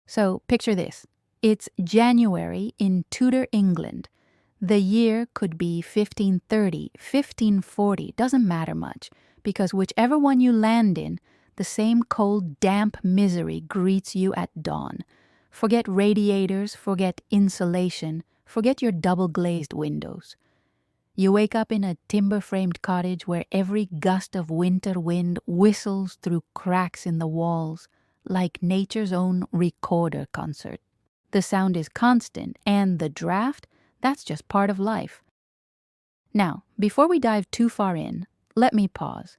So picture this. It's January in Tudor England. The year could be 1530, 1540, doesn't matter much, because whichever one you land in, the same cold, damp misery greets you at dawn. Forget radiators, forget insulation, forget your double-glazed windows. You wake up in a timber-framed cottage where every gust of winter wind whistles through cracks in the walls, like nature's own recorder concert. The sound is constant, and the draft, that's just part of life. Now, before we dive too far in, let me pause.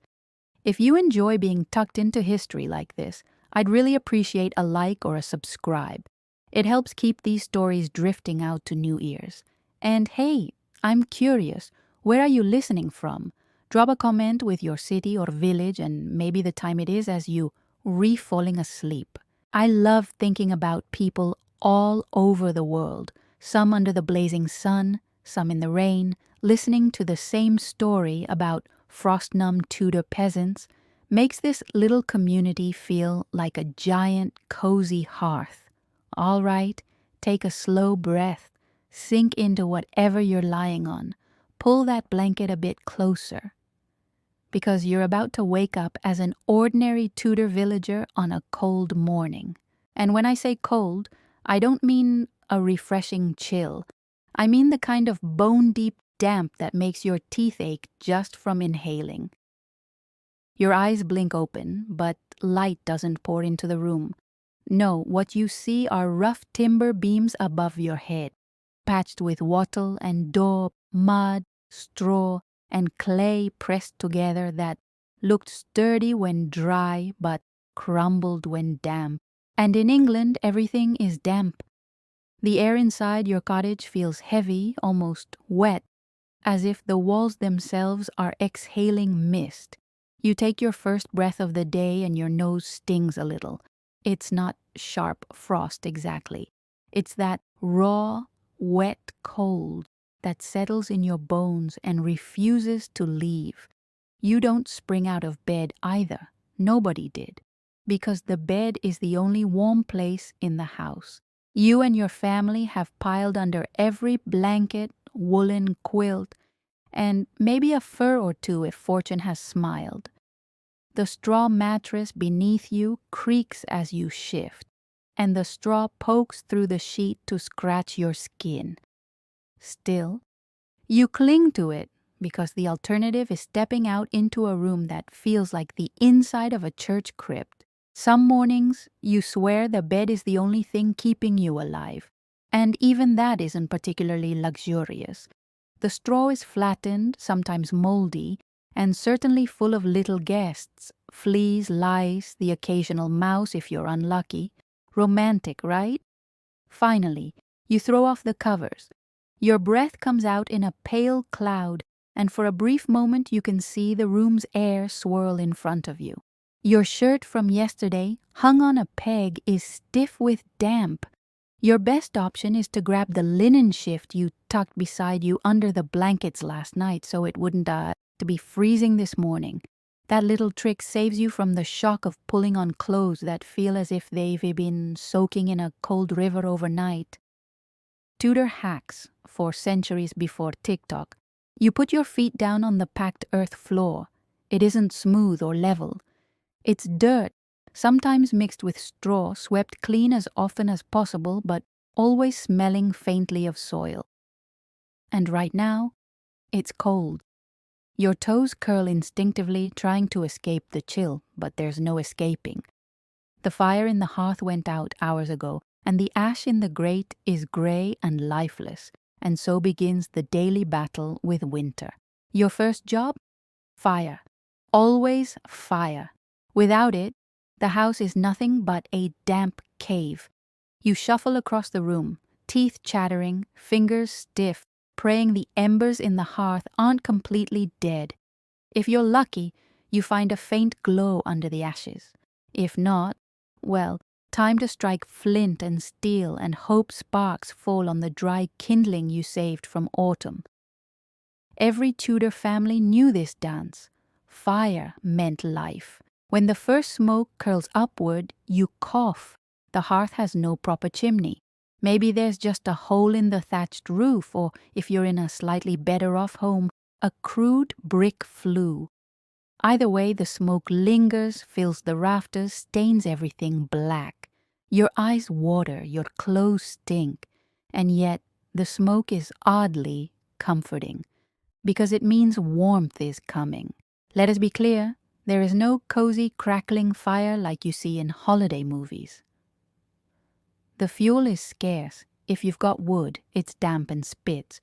If you enjoy being tucked into history like this, I'd really appreciate a like or a subscribe. It helps keep these stories drifting out to new ears. And hey, I'm curious, where are you listening from? Drop a comment with your city or village and maybe the time it is as you re-falling asleep. I love thinking about people all over the world, some under the blazing sun, some in the rain, listening to the same story about frost-numbed Tudor peasants, makes this little community feel like a giant, cozy hearth. All right, take a slow breath, sink into whatever you're lying on, pull that blanket a bit closer, because you're about to wake up as an ordinary Tudor villager on a cold morning. And when I say cold, I don't mean a refreshing chill. I mean the kind of bone-deep damp that makes your teeth ache just from inhaling. Your eyes blink open, but light doesn't pour into the room. No, what you see are rough timber beams above your head, patched with wattle and daub, mud, straw, and clay pressed together that looked sturdy when dry but crumbled when damp. And in England, everything is damp. The air inside your cottage feels heavy, almost wet, as if the walls themselves are exhaling mist. You take your first breath of the day and your nose stings a little. It's not sharp frost exactly. It's that raw, wet cold that settles in your bones and refuses to leave. You don't spring out of bed either. Nobody did. Because the bed is the only warm place in the house. You and your family have piled under every blanket, woolen quilt, and maybe a fur or two if fortune has smiled. The straw mattress beneath you creaks as you shift, and the straw pokes through the sheet to scratch your skin. Still, you cling to it because the alternative is stepping out into a room that feels like the inside of a church crypt. Some mornings, you swear the bed is the only thing keeping you alive, and even that isn't particularly luxurious. The straw is flattened, sometimes moldy, and certainly full of little guests, fleas, lice, the occasional mouse if you're unlucky. Romantic, right? Finally, you throw off the covers. Your breath comes out in a pale cloud, and for a brief moment you can see the room's air swirl in front of you. Your shirt from yesterday, hung on a peg, is stiff with damp. Your best option is to grab the linen shift you tucked beside you under the blankets last night so it wouldn't to be freezing this morning. That little trick saves you from the shock of pulling on clothes that feel as if they've been soaking in a cold river overnight. Tudor hacks for centuries before TikTok. You put your feet down on the packed earth floor. It isn't smooth or level. It's dirt, sometimes mixed with straw, swept clean as often as possible, but always smelling faintly of soil. And right now, it's cold. Your toes curl instinctively, trying to escape the chill, but there's no escaping. The fire in the hearth went out hours ago, and the ash in the grate is gray and lifeless, and so begins the daily battle with winter. Your first job? Fire. Always fire. Without it, the house is nothing but a damp cave. You shuffle across the room, teeth chattering, fingers stiff, praying the embers in the hearth aren't completely dead. If you're lucky, you find a faint glow under the ashes. If not, well, time to strike flint and steel and hope sparks fall on the dry kindling you saved from autumn. Every Tudor family knew this dance. Fire meant life. When the first smoke curls upward, you cough. The hearth has no proper chimney. Maybe there's just a hole in the thatched roof, or if you're in a slightly better off home, a crude brick flue. Either way, the smoke lingers, fills the rafters, stains everything black. Your eyes water, your clothes stink, and yet the smoke is oddly comforting, because it means warmth is coming. Let us be clear, there is no cozy crackling fire like you see in holiday movies. The fuel is scarce. If you've got wood, it's damp and spits.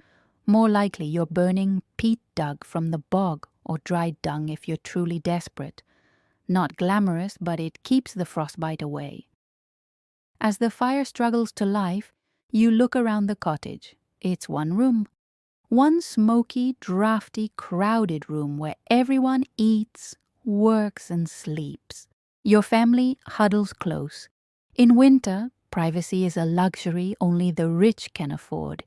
More likely you're burning peat dug from the bog or dried dung if you're truly desperate. Not glamorous, but it keeps the frostbite away. As the fire struggles to life, you look around the cottage. It's one room. One smoky, drafty, crowded room where everyone eats, works, and sleeps. Your family huddles close. In winter, privacy is a luxury only the rich can afford.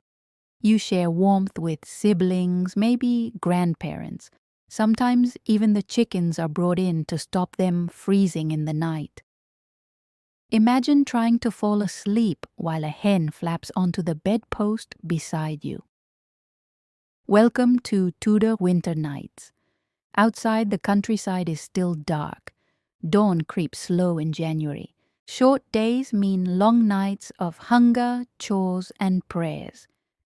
You share warmth with siblings, maybe grandparents. Sometimes even the chickens are brought in to stop them freezing in the night. Imagine trying to fall asleep while a hen flaps onto the bedpost beside you. Welcome to Tudor winter nights. Outside, the countryside is still dark. Dawn creeps slow in January. Short days mean long nights of hunger, chores, and prayers.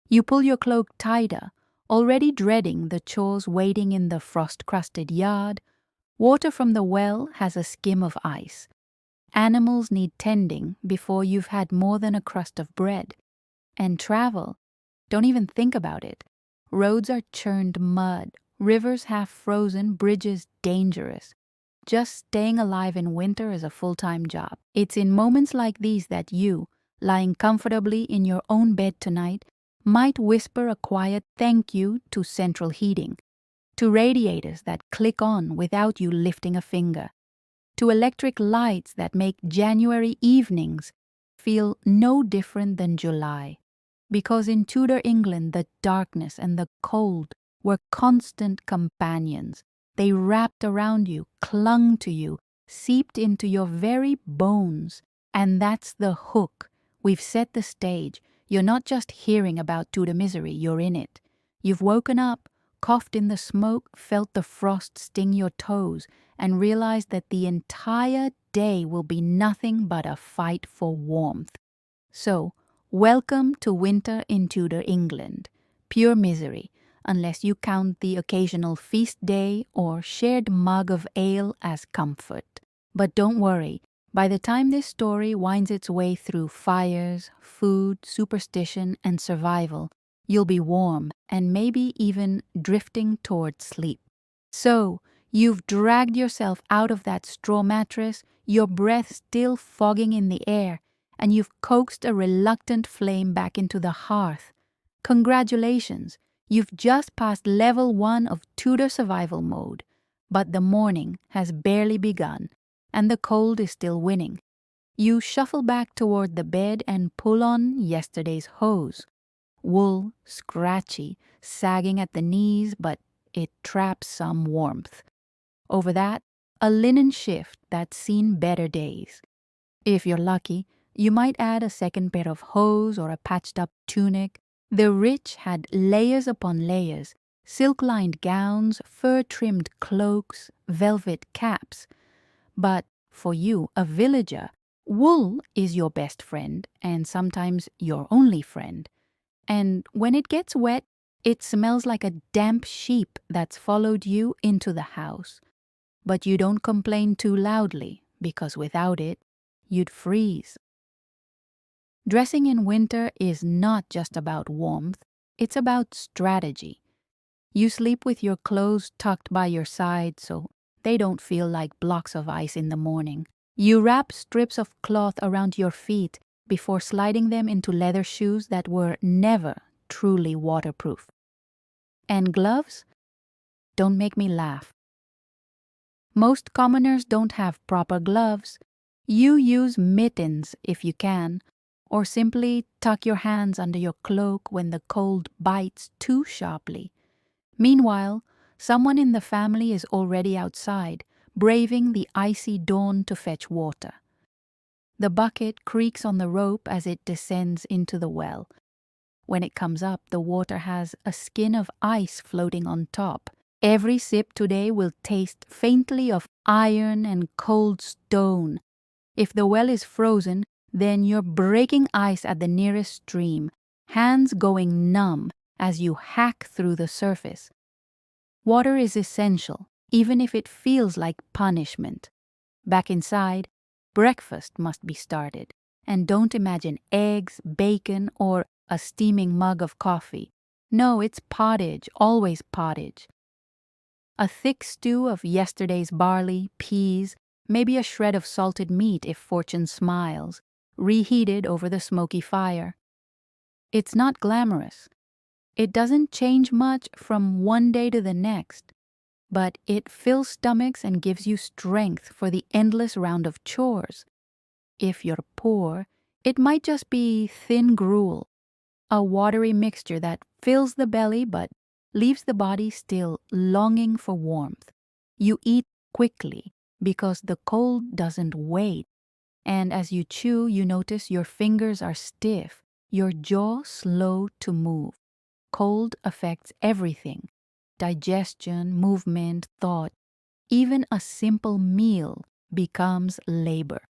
You pull your cloak tighter, already dreading the chores waiting in the frost-crusted yard. Water from the well has a skim of ice. Animals need tending before you've had more than a crust of bread. And travel, don't even think about it. Roads are churned mud, rivers half frozen, bridges dangerous. Just staying alive in winter is a full-time job. It's in moments like these that you, lying comfortably in your own bed tonight, might whisper a quiet thank you to central heating, to radiators that click on without you lifting a finger, to electric lights that make January evenings feel no different than July. Because in Tudor England, the darkness and the cold were constant companions. They wrapped around you, clung to you, seeped into your very bones. And that's the hook. We've set the stage. You're not just hearing about Tudor misery, you're in it. You've woken up, coughed in the smoke, felt the frost sting your toes, and realized that the entire day will be nothing but a fight for warmth. So, welcome to winter in Tudor England. Pure misery, unless you count the occasional feast day or shared mug of ale as comfort. But don't worry, by the time this story winds its way through fires, food, superstition, and survival, you'll be warm and maybe even drifting toward sleep. So, you've dragged yourself out of that straw mattress, your breath still fogging in the air, and you've coaxed a reluctant flame back into the hearth. Congratulations, you've just passed level 1 of Tudor survival mode, but the morning has barely begun, and the cold is still winning. You shuffle back toward the bed and pull on yesterday's hose. Wool, scratchy, sagging at the knees, but it traps some warmth. Over that, a linen shift that's seen better days. If you're lucky, you might add a second pair of hose or a patched-up tunic. The rich had layers upon layers, silk-lined gowns, fur-trimmed cloaks, velvet caps. But for you, a villager, wool is your best friend and sometimes your only friend. And when it gets wet, it smells like a damp sheep that's followed you into the house. But you don't complain too loudly, because without it, you'd freeze. Dressing in winter is not just about warmth, it's about strategy. You sleep with your clothes tucked by your side so they don't feel like blocks of ice in the morning. You wrap strips of cloth around your feet before sliding them into leather shoes that were never truly waterproof. And gloves? Don't make me laugh. Most commoners don't have proper gloves. You use mittens if you can, or simply tuck your hands under your cloak when the cold bites too sharply. Meanwhile, someone in the family is already outside, braving the icy dawn to fetch water. The bucket creaks on the rope as it descends into the well. When it comes up, the water has a skin of ice floating on top. Every sip today will taste faintly of iron and cold stone. If the well is frozen, then you're breaking ice at the nearest stream, hands going numb as you hack through the surface. Water is essential, even if it feels like punishment. Back inside, breakfast must be started, and don't imagine eggs, bacon, or a steaming mug of coffee. No, it's pottage, always pottage. A thick stew of yesterday's barley, peas, maybe a shred of salted meat if fortune smiles, reheated over the smoky fire. It's not glamorous. It doesn't change much from one day to the next, but it fills stomachs and gives you strength for the endless round of chores. If you're poor, it might just be thin gruel, a watery mixture that fills the belly but leaves the body still longing for warmth. You eat quickly because the cold doesn't wait, and as you chew, you notice your fingers are stiff, your jaw slow to move. Cold affects everything: digestion, movement, thought. Even a simple meal becomes labor.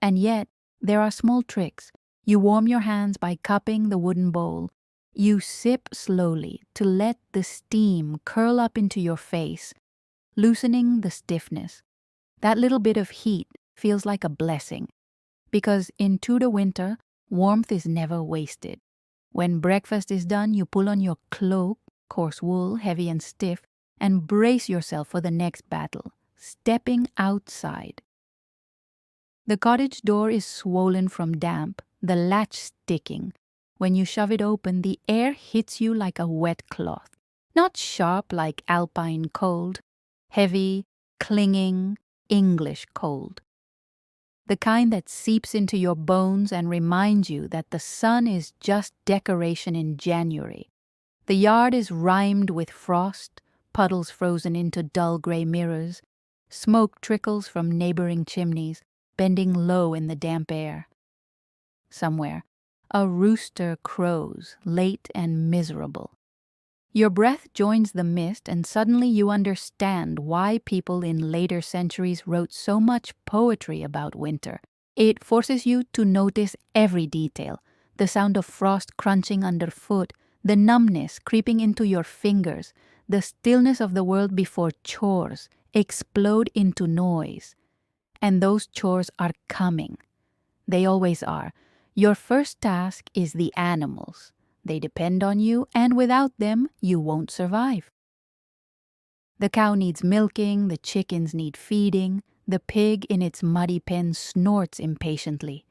And yet, there are small tricks. You warm your hands by cupping the wooden bowl. You sip slowly to let the steam curl up into your face, loosening the stiffness. That little bit of heat feels like a blessing, because in Tudor winter, warmth is never wasted. When breakfast is done, you pull on your cloak, coarse wool, heavy and stiff, and brace yourself for the next battle, stepping outside. The cottage door is swollen from damp, the latch sticking. When you shove it open, the air hits you like a wet cloth. Not sharp like alpine cold, heavy, clinging, English cold. The kind that seeps into your bones and reminds you that the sun is just decoration in January. The yard is rimed with frost, puddles frozen into dull gray mirrors, smoke trickles from neighboring chimneys, bending low in the damp air. Somewhere, a rooster crows, late and miserable. Your breath joins the mist, and suddenly you understand why people in later centuries wrote so much poetry about winter. It forces you to notice every detail: the sound of frost crunching underfoot, the numbness creeping into your fingers, the stillness of the world before chores explode into noise. And those chores are coming. They always are. Your first task is the animals. They depend on you, and without them, you won't survive. The cow needs milking, the chickens need feeding, the pig in its muddy pen snorts impatiently.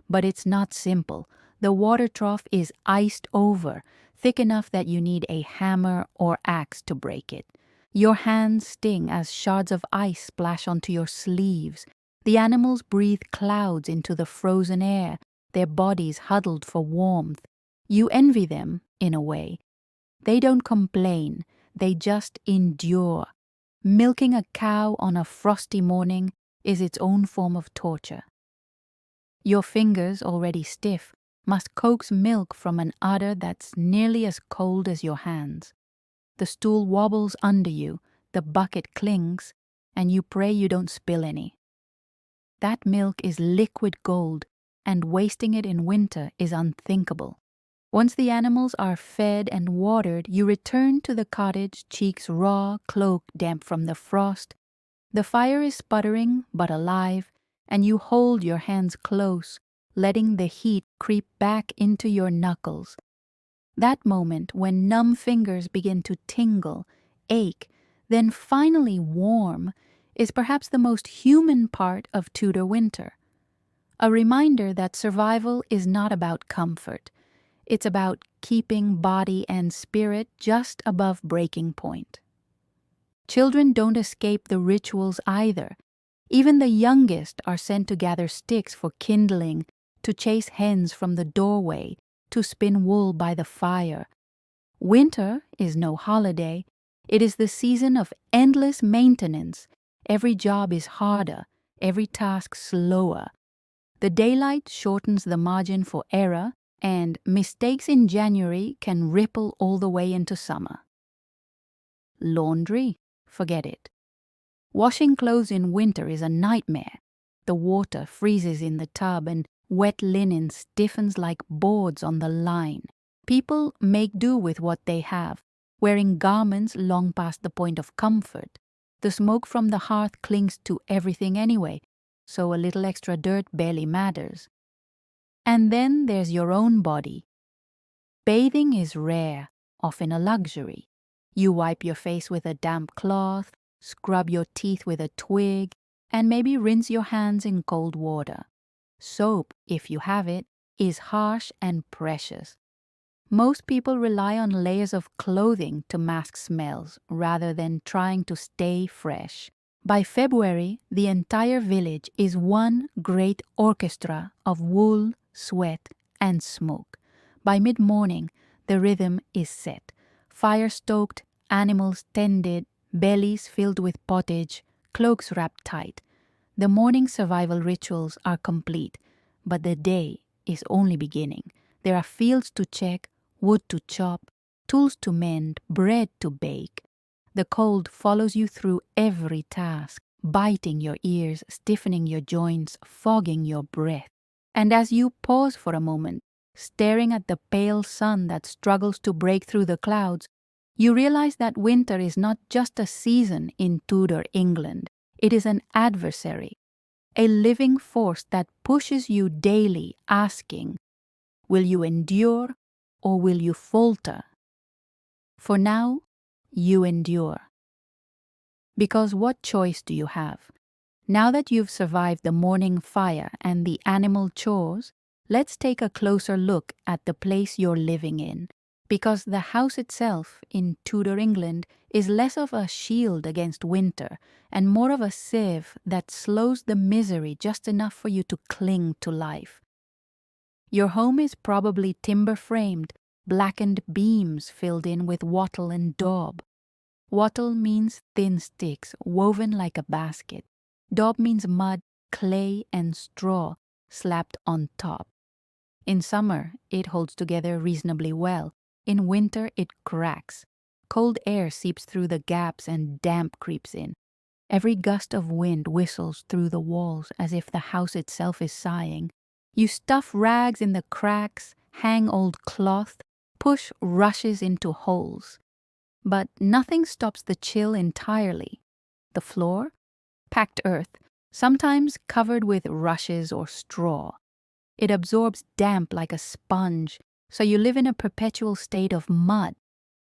But it's not simple. The water trough is iced over, thick enough that you need a hammer or axe to break it. Your hands sting as shards of ice splash onto your sleeves. The animals breathe clouds into the frozen air, their bodies huddled for warmth. You envy them, in a way. They don't complain, they just endure. Milking a cow on a frosty morning is its own form of torture. Your fingers, already stiff, must coax milk from an udder that's nearly as cold as your hands. The stool wobbles under you, the bucket clings, and you pray you don't spill any. That milk is liquid gold, and wasting it in winter is unthinkable. Once the animals are fed and watered, you return to the cottage, cheeks raw, cloak damp from the frost. The fire is sputtering but alive, and you hold your hands close, letting the heat creep back into your knuckles. That moment when numb fingers begin to tingle, ache, then finally warm, is perhaps the most human part of Tudor winter. A reminder that survival is not about comfort. It's about keeping body and spirit just above breaking point. Children don't escape the rituals either. Even the youngest are sent to gather sticks for kindling, to chase hens from the doorway, to spin wool by the fire. Winter is no holiday. It is the season of endless maintenance. Every job is harder, every task slower. The daylight shortens the margin for error, and mistakes in January can ripple all the way into summer. Laundry? Forget it. Washing clothes in winter is a nightmare. The water freezes in the tub and wet linen stiffens like boards on the line. People make do with what they have, wearing garments long past the point of comfort. The smoke from the hearth clings to everything anyway, so a little extra dirt barely matters. And then there's your own body. Bathing is rare, often a luxury. You wipe your face with a damp cloth, scrub your teeth with a twig, and maybe rinse your hands in cold water. Soap, if you have it, is harsh and precious. Most people rely on layers of clothing to mask smells rather than trying to stay fresh. By February, the entire village is one great orchestra of wool, sweat, and smoke. By mid-morning, the rhythm is set. Fire-stoked, animals tended, bellies filled with pottage, cloaks wrapped tight. The morning survival rituals are complete, but the day is only beginning. There are fields to check, wood to chop, tools to mend, bread to bake. The cold follows you through every task, biting your ears, stiffening your joints, fogging your breath. And as you pause for a moment, staring at the pale sun that struggles to break through the clouds, you realize that winter is not just a season in Tudor England. It is an adversary, a living force that pushes you daily, asking, will you endure or will you falter? For now, you endure. Because what choice do you have? Now that you've survived the morning fire and the animal chores, let's take a closer look at the place you're living in. Because the house itself in Tudor England is less of a shield against winter and more of a sieve that slows the misery just enough for you to cling to life. Your home is probably timber-framed, blackened beams filled in with wattle and daub. Wattle means thin sticks woven like a basket. Daub means mud, clay, and straw slapped on top. In summer, it holds together reasonably well. In winter, it cracks. Cold air seeps through the gaps and damp creeps in. Every gust of wind whistles through the walls as if the house itself is sighing. You stuff rags in the cracks, hang old cloth, push rushes into holes. But nothing stops the chill entirely. The floor? Packed earth, sometimes covered with rushes or straw. It absorbs damp like a sponge, so you live in a perpetual state of mud.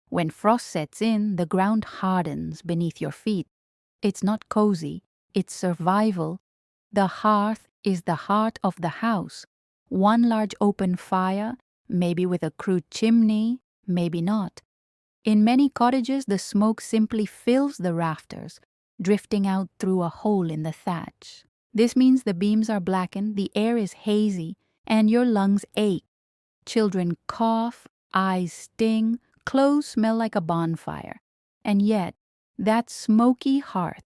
When frost sets in, the ground hardens beneath your feet. It's not cozy, it's survival. The hearth is the heart of the house. One large open fire, maybe with a crude chimney, maybe not. In many cottages, the smoke simply fills the rafters, drifting out through a hole in the thatch. This means the beams are blackened, the air is hazy, and your lungs ache. Children cough, eyes sting, clothes smell like a bonfire. And yet, that smoky hearth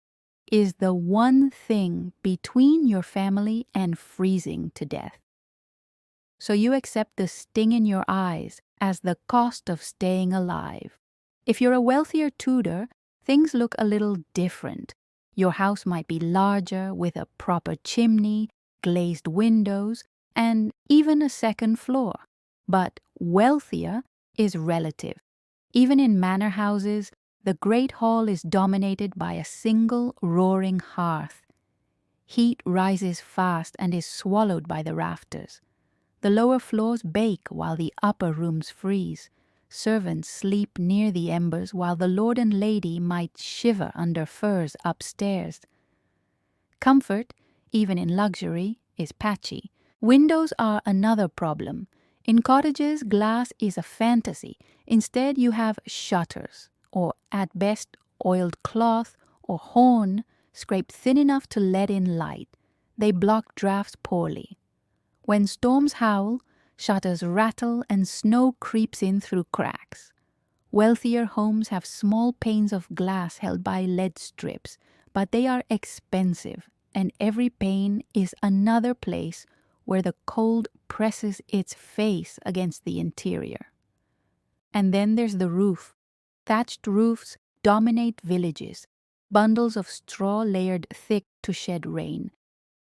is the one thing between your family and freezing to death. So you accept the sting in your eyes as the cost of staying alive. If you're a wealthier Tudor, things look a little different. Your house might be larger with a proper chimney, glazed windows, and even a second floor. But wealthier is relative. Even in manor houses, the great hall is dominated by a single roaring hearth. Heat rises fast and is swallowed by the rafters. The lower floors bake while the upper rooms freeze. Servants sleep near the embers while the lord and lady might shiver under furs upstairs. Comfort, even in luxury, is patchy. Windows are another problem. In cottages, glass is a fantasy. Instead, you have shutters, or at best, oiled cloth or horn scraped thin enough to let in light. They block drafts poorly. When storms howl, shutters rattle and snow creeps in through cracks. Wealthier homes have small panes of glass held by lead strips, but they are expensive, and every pane is another place where the cold presses its face against the interior. And then there's the roof. Thatched roofs dominate villages, bundles of straw layered thick to shed rain.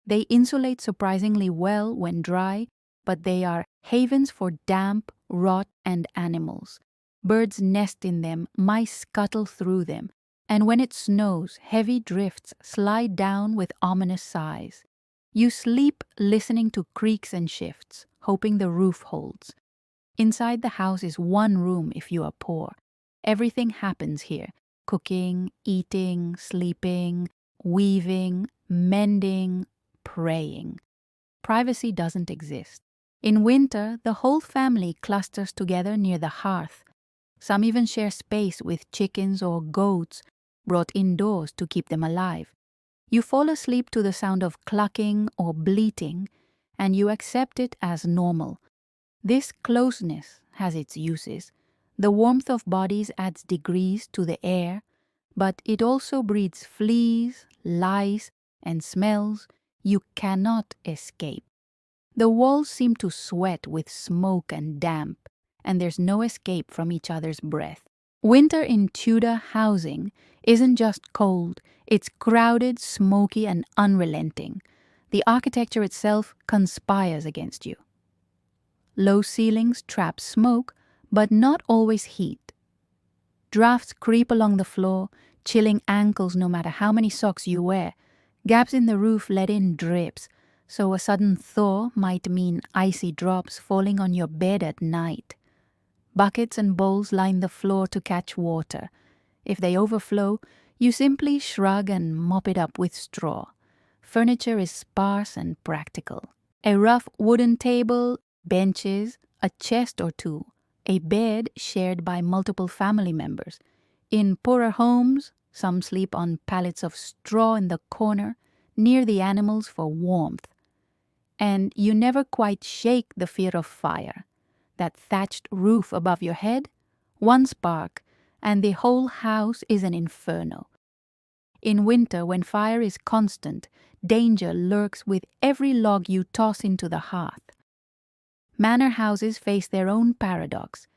They insulate surprisingly well when dry, but they are havens for damp, rot, and animals. Birds nest in them, mice scuttle through them, and when it snows, heavy drifts slide down with ominous sighs. You sleep listening to creaks and shifts, hoping the roof holds. Inside the house is one room if you are poor. Everything happens here: cooking, eating, sleeping, weaving, mending, praying. Privacy doesn't exist. In winter, the whole family clusters together near the hearth. Some even share space with chickens or goats brought indoors to keep them alive. You fall asleep to the sound of clucking or bleating, and you accept it as normal. This closeness has its uses. The warmth of bodies adds degrees to the air, but it also breeds fleas, lice, and smells you cannot escape. The walls seem to sweat with smoke and damp, and there's no escape from each other's breath. Winter in Tudor housing isn't just cold, it's crowded, smoky, and unrelenting. The architecture itself conspires against you. Low ceilings trap smoke, but not always heat. Drafts creep along the floor, chilling ankles no matter how many socks you wear. Gaps in the roof let in drips, so a sudden thaw might mean icy drops falling on your bed at night. Buckets and bowls line the floor to catch water. If they overflow, you simply shrug and mop it up with straw. Furniture is sparse and practical. A rough wooden table, benches, a chest or two, a bed shared by multiple family members. In poorer homes, some sleep on pallets of straw in the corner, near the animals for warmth. And you never quite shake the fear of fire. That thatched roof above your head, one spark, and the whole house is an inferno. In winter, when fire is constant, danger lurks with every log you toss into the hearth. Manor houses face their own paradox.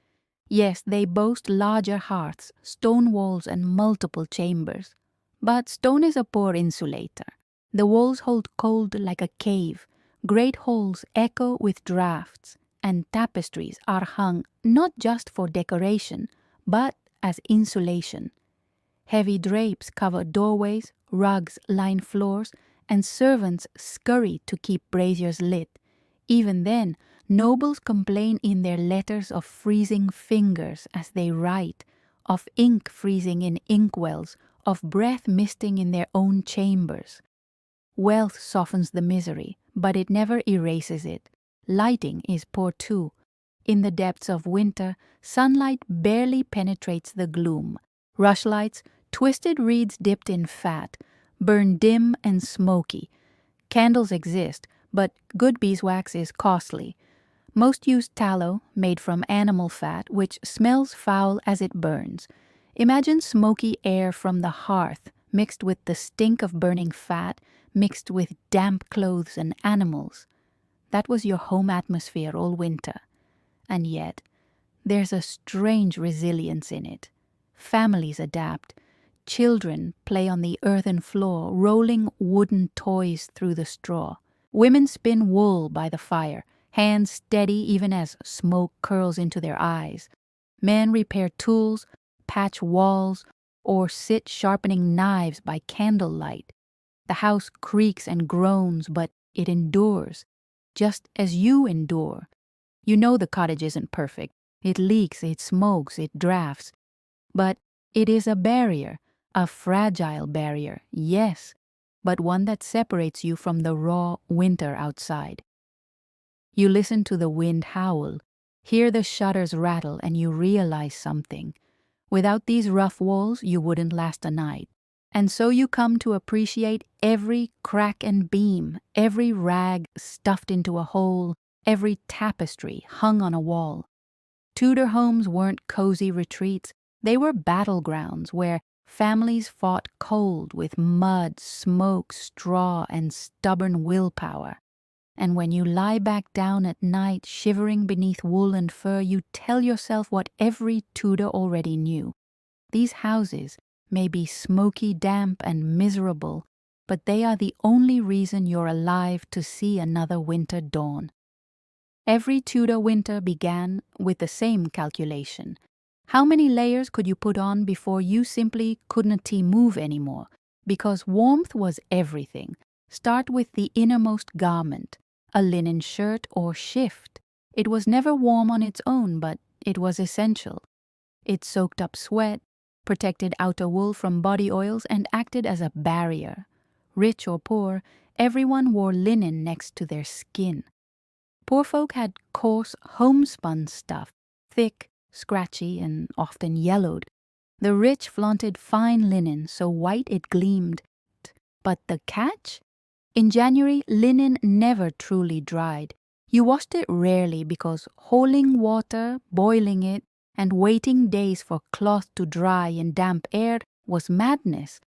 Yes, they boast larger hearths, stone walls, and multiple chambers. But stone is a poor insulator. The walls hold cold like a cave. Great halls echo with drafts, and tapestries are hung not just for decoration, but as insulation. Heavy drapes cover doorways, rugs line floors, and servants scurry to keep braziers lit. Even then, nobles complain in their letters of freezing fingers as they write, of ink freezing in inkwells, of breath misting in their own chambers. Wealth softens the misery, but it never erases it. Lighting is poor too. In the depths of winter, sunlight barely penetrates the gloom. Rushlights, twisted reeds dipped in fat, burn dim and smoky. Candles exist, but good beeswax is costly. Most use tallow, made from animal fat, which smells foul as it burns. Imagine smoky air from the hearth, mixed with the stink of burning fat, mixed with damp clothes and animals. That was your home atmosphere all winter. And yet, there's a strange resilience in it. Families adapt. Children play on the earthen floor, rolling wooden toys through the straw. Women spin wool by the fire, hands steady even as smoke curls into their eyes. Men repair tools, patch walls, or sit sharpening knives by candlelight. The house creaks and groans, but it endures, just as you endure. You know the cottage isn't perfect. It leaks, it smokes, it drafts. But it is a barrier, a fragile barrier, yes, but one that separates you from the raw winter outside. You listen to the wind howl, hear the shutters rattle, and you realize something. Without these rough walls, you wouldn't last a night. And so you come to appreciate every crack and beam, every rag stuffed into a hole, every tapestry hung on a wall. Tudor homes weren't cozy retreats. They were battlegrounds where families fought cold with mud, smoke, straw, and stubborn willpower. And when you lie back down at night, shivering beneath wool and fur, you tell yourself what every Tudor already knew. These houses may be smoky, damp, and miserable, but they are the only reason you're alive to see another winter dawn. Every Tudor winter began with the same calculation. How many layers could you put on before you simply couldn't move anymore? Because warmth was everything. Start with the innermost garment, a linen shirt or shift. It was never warm on its own, but it was essential. It soaked up sweat, protected outer wool from body oils, and acted as a barrier. Rich or poor, everyone wore linen next to their skin. Poor folk had coarse, homespun stuff, thick, scratchy, and often yellowed. The rich flaunted fine linen, so white it gleamed. But the catch? In January, linen never truly dried. You washed it rarely because hauling water, boiling it, and waiting days for cloth to dry in damp air was madness.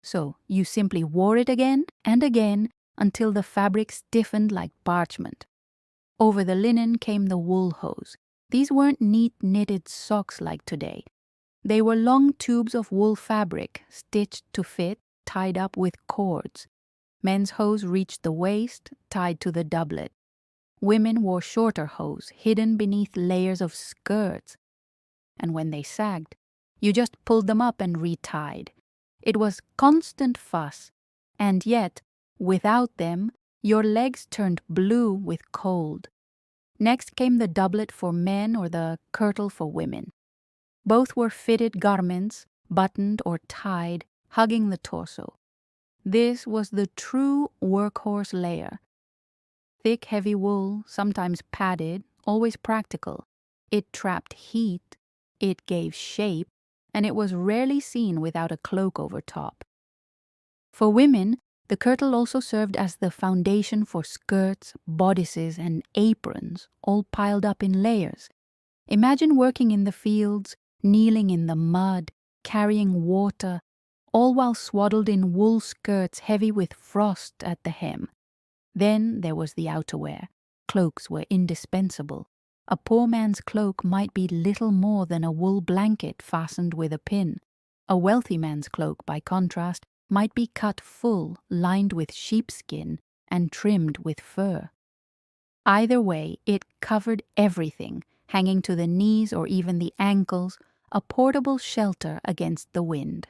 So you simply wore it again and again until the fabric stiffened like parchment. Over the linen came the wool hose. These weren't neat knitted socks like today. They were long tubes of wool fabric, stitched to fit, tied up with cords. Men's hose reached the waist, tied to the doublet. Women wore shorter hose, hidden beneath layers of skirts. And when they sagged, you just pulled them up and retied. It was constant fuss, and yet, without them, your legs turned blue with cold. Next came the doublet for men or the kirtle for women. Both were fitted garments, buttoned or tied, hugging the torso. This was the true workhorse layer. Thick, heavy wool, sometimes padded, always practical. It trapped heat, it gave shape, and it was rarely seen without a cloak over top. For women, the kirtle also served as the foundation for skirts, bodices, and aprons, all piled up in layers. Imagine working in the fields, kneeling in the mud, carrying water, all while swaddled in wool skirts heavy with frost at the hem. Then there was the outerwear. Cloaks were indispensable. A poor man's cloak might be little more than a wool blanket fastened with a pin. A wealthy man's cloak, by contrast, might be cut full, lined with sheepskin, and trimmed with fur. Either way, it covered everything, hanging to the knees or even the ankles, a portable shelter against the wind.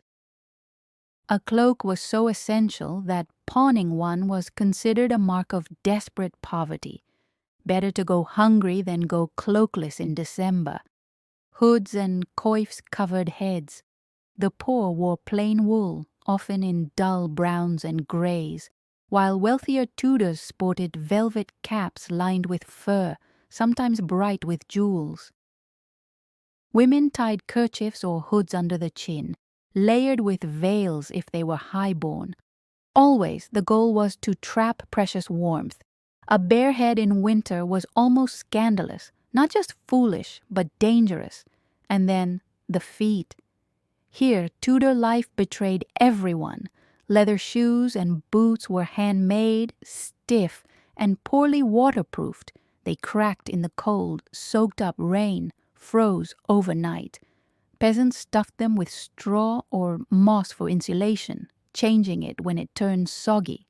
A cloak was so essential that pawning one was considered a mark of desperate poverty. Better to go hungry than go cloakless in December. Hoods and coifs covered heads. The poor wore plain wool, often in dull browns and grays, while wealthier Tudors sported velvet caps lined with fur, sometimes bright with jewels. Women tied kerchiefs or hoods under the chin, layered with veils if they were high-born. Always the goal was to trap precious warmth. A bare head in winter was almost scandalous, not just foolish, but dangerous. And then the feet. Here, Tudor life betrayed everyone. Leather shoes and boots were handmade, stiff, and poorly waterproofed. They cracked in the cold, soaked up rain, froze overnight. Peasants stuffed them with straw or moss for insulation, changing it when it turned soggy.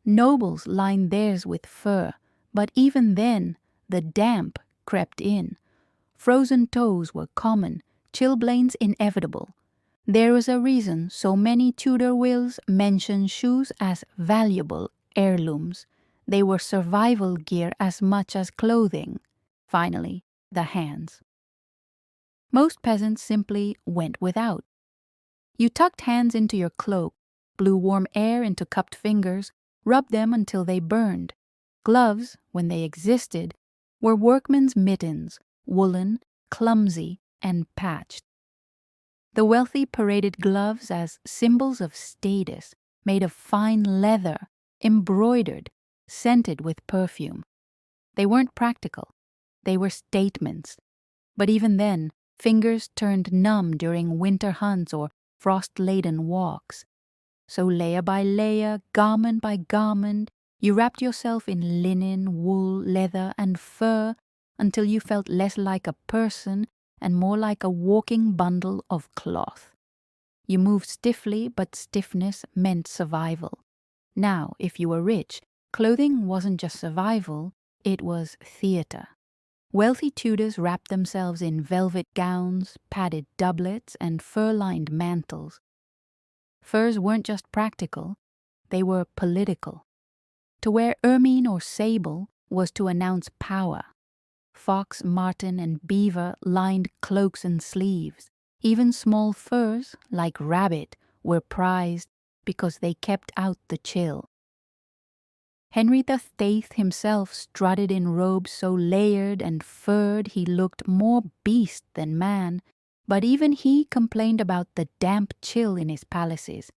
Nobles lined theirs with fur, but even then, the damp crept in. Frozen toes were common, chilblains inevitable. There was a reason so many Tudor wills mention shoes as valuable heirlooms. They were survival gear as much as clothing. Finally, the hands. Most peasants simply went without. You tucked hands into your cloak, blew warm air into cupped fingers, rubbed them until they burned. Gloves, when they existed, were workmen's mittens, woolen, clumsy, and patched. The wealthy paraded gloves as symbols of status, made of fine leather, embroidered, scented with perfume. They weren't practical. They were statements. But even then, fingers turned numb during winter hunts or frost-laden walks. So layer by layer, garment by garment, You wrapped yourself in linen, wool, leather, and fur until you felt less like a person and more like a walking bundle of cloth. You moved stiffly, but stiffness meant survival. Now, if you were rich, clothing wasn't just survival, it was theater. Wealthy Tudors wrapped themselves in velvet gowns, padded doublets, and fur-lined mantles. Furs weren't just practical, they were political. To wear ermine or sable was to announce power. Fox, marten, and beaver lined cloaks and sleeves. Even small furs, like rabbit, were prized because they kept out the chill. Henry VIII himself strutted in robes so layered and furred he looked more beast than man, but even he complained about the damp chill in his palaces.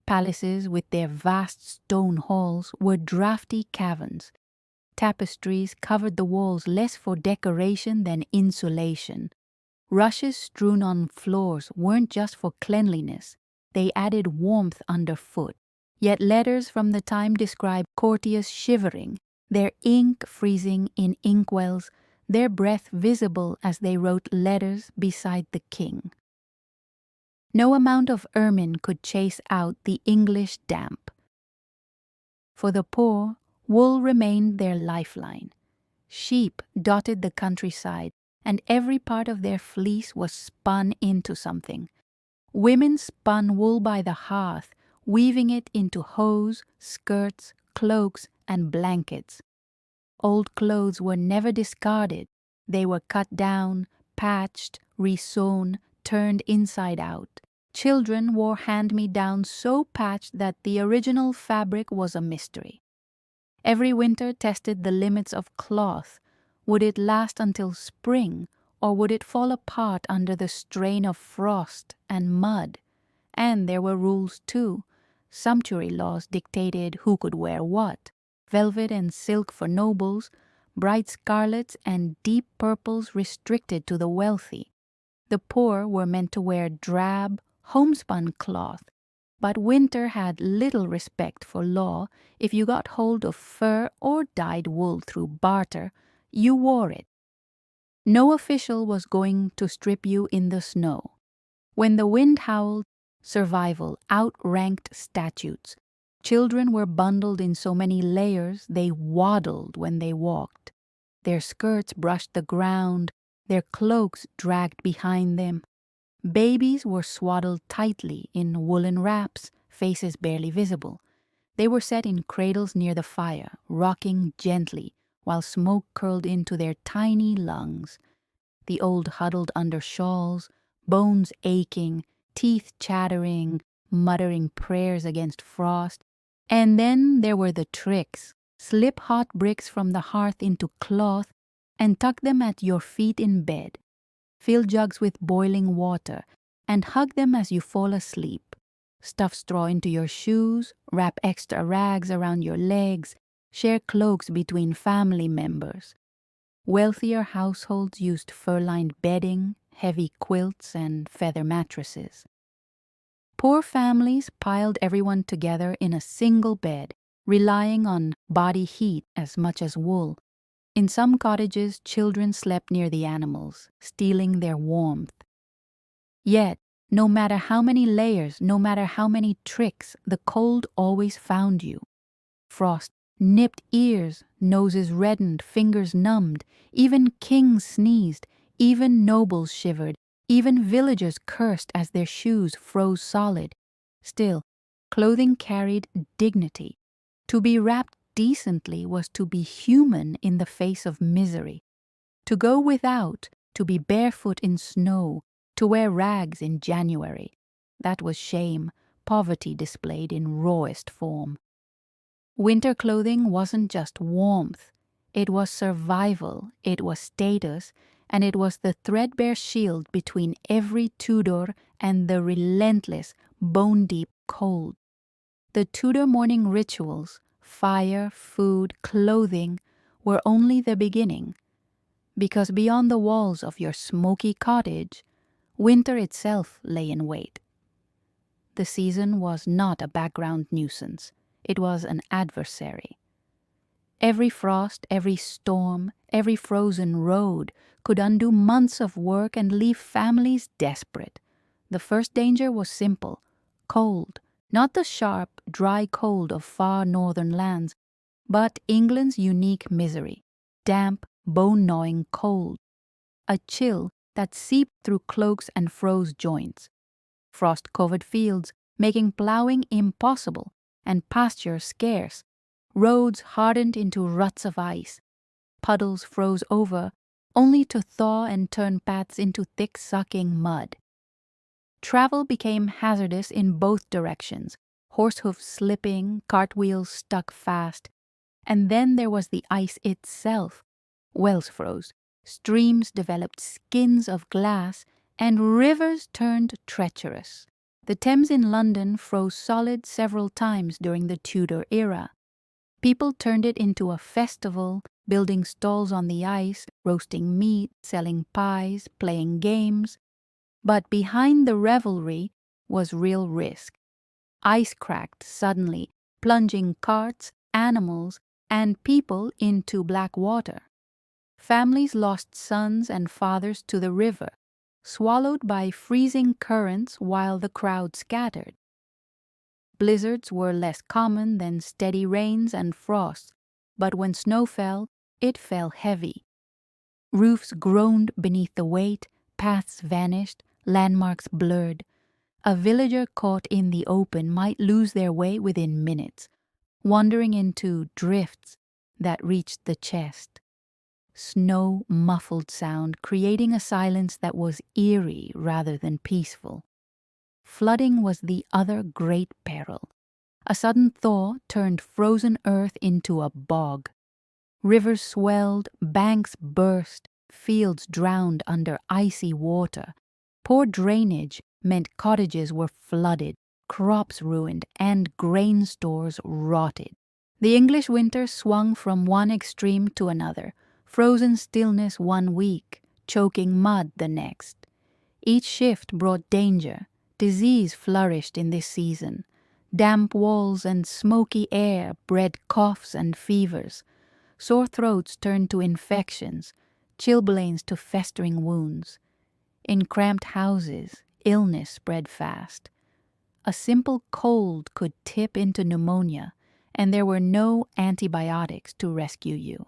Palaces with their vast stone halls were drafty caverns. Tapestries covered the walls less for decoration than insulation. Rushes strewn on floors weren't just for cleanliness, they added warmth underfoot. Yet letters from the time describe courtiers shivering, their ink freezing in inkwells, their breath visible as they wrote letters beside the king. No amount of ermine could chase out the English damp. For the poor, wool remained their lifeline. Sheep dotted the countryside, and every part of their fleece was spun into something. Women spun wool by the hearth, weaving it into hose, skirts, cloaks, and blankets. Old clothes were never discarded. They were cut down, patched, resewn, turned inside out. Children wore hand-me-downs so patched that the original fabric was a mystery. Every winter tested the limits of cloth. Would it last until spring, or would it fall apart under the strain of frost and mud? And there were rules too. Sumptuary laws dictated who could wear what. Velvet and silk for nobles, bright scarlets and deep purples restricted to the wealthy. The poor were meant to wear drab, homespun cloth, but winter had little respect for law. If you got hold of fur or dyed wool through barter, you wore it. No official was going to strip you in the snow. When the wind howled, survival outranked statutes. Children were bundled in so many layers they waddled when they walked. Their skirts brushed the ground, their cloaks dragged behind them. Babies were swaddled tightly in woolen wraps, faces barely visible. They were set in cradles near the fire, rocking gently, while smoke curled into their tiny lungs. The old huddled under shawls, bones aching, teeth chattering, muttering prayers against frost. And then there were the tricks. Slip hot bricks from the hearth into cloth and tuck them at your feet in bed. Fill jugs with boiling water and hug them as you fall asleep. Stuff straw into your shoes, wrap extra rags around your legs, share cloaks between family members. Wealthier households used fur-lined bedding, heavy quilts, and feather mattresses. Poor families piled everyone together in a single bed, relying on body heat as much as wool. In some cottages, children slept near the animals, stealing their warmth. Yet, no matter how many layers, no matter how many tricks, the cold always found you. Frost nipped ears, noses reddened, fingers numbed. Even kings sneezed, even nobles shivered, even villagers cursed as their shoes froze solid. Still, clothing carried dignity. To be wrapped decently was to be human in the face of misery. To go without, to be barefoot in snow, to wear rags in January, that was shame, poverty displayed in rawest form. Winter clothing wasn't just warmth. It was survival, it was status, and it was the threadbare shield between every Tudor and the relentless, bone-deep cold. The Tudor morning rituals, fire, food, clothing, were only the beginning, because beyond the walls of your smoky cottage, winter itself lay in wait. The season was not a background nuisance. It was an adversary. Every frost, every storm, every frozen road could undo months of work and leave families desperate. The first danger was simple: cold. Not the sharp, dry cold of far northern lands, but England's unique misery: damp, bone-gnawing cold. A chill that seeped through cloaks and froze joints. Frost-covered fields, making plowing impossible and pasture scarce. Roads hardened into ruts of ice. Puddles froze over, only to thaw and turn paths into thick, sucking mud. Travel became hazardous in both directions, horsehoofs slipping, cartwheels stuck fast. And then there was the ice itself. Wells froze, streams developed skins of glass, and rivers turned treacherous. The Thames in London froze solid several times during the Tudor era. People turned it into a festival, building stalls on the ice, roasting meat, selling pies, playing games. But behind the revelry was real risk. Ice cracked suddenly, plunging carts, animals, and people into black water. Families lost sons and fathers to the river, swallowed by freezing currents while the crowd scattered. Blizzards were less common than steady rains and frosts, but when snow fell, it fell heavy. Roofs groaned beneath the weight, paths vanished, landmarks blurred. A villager caught in the open might lose their way within minutes, wandering into drifts that reached the chest. Snow muffled sound, creating a silence that was eerie rather than peaceful. Flooding was the other great peril. A sudden thaw turned frozen earth into a bog. Rivers swelled, banks burst, fields drowned under icy water. Poor drainage meant cottages were flooded, crops ruined, and grain stores rotted. The English winter swung from one extreme to another: frozen stillness one week, choking mud the next. Each shift brought danger. Disease flourished in this season. Damp walls and smoky air bred coughs and fevers. Sore throats turned to infections, chilblains to festering wounds. In cramped houses, illness spread fast. A simple cold could tip into pneumonia, and there were no antibiotics to rescue you.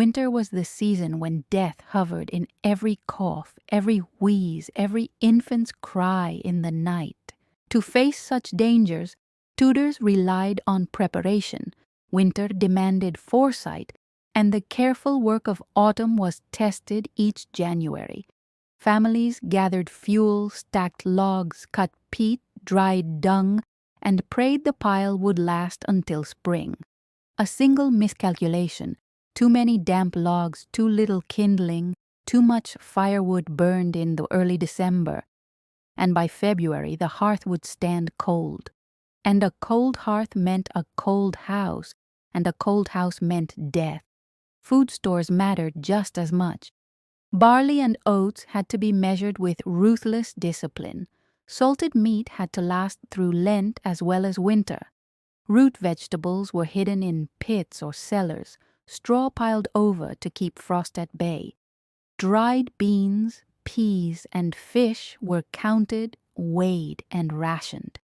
Winter was the season when death hovered in every cough, every wheeze, every infant's cry in the night. To face such dangers, Tudors relied on preparation. Winter demanded foresight, and the careful work of autumn was tested each January. Families gathered fuel, stacked logs, cut peat, dried dung, and prayed the pile would last until spring. A single miscalculation: too many damp logs, too little kindling, too much firewood burned in the early December, and by February the hearth would stand cold. And a cold hearth meant a cold house, and a cold house meant death. Food stores mattered just as much. Barley and oats had to be measured with ruthless discipline. Salted meat had to last through Lent as well as winter. Root vegetables were hidden in pits or cellars, straw piled over to keep frost at bay. Dried beans, peas, and fish were counted, weighed, and rationed.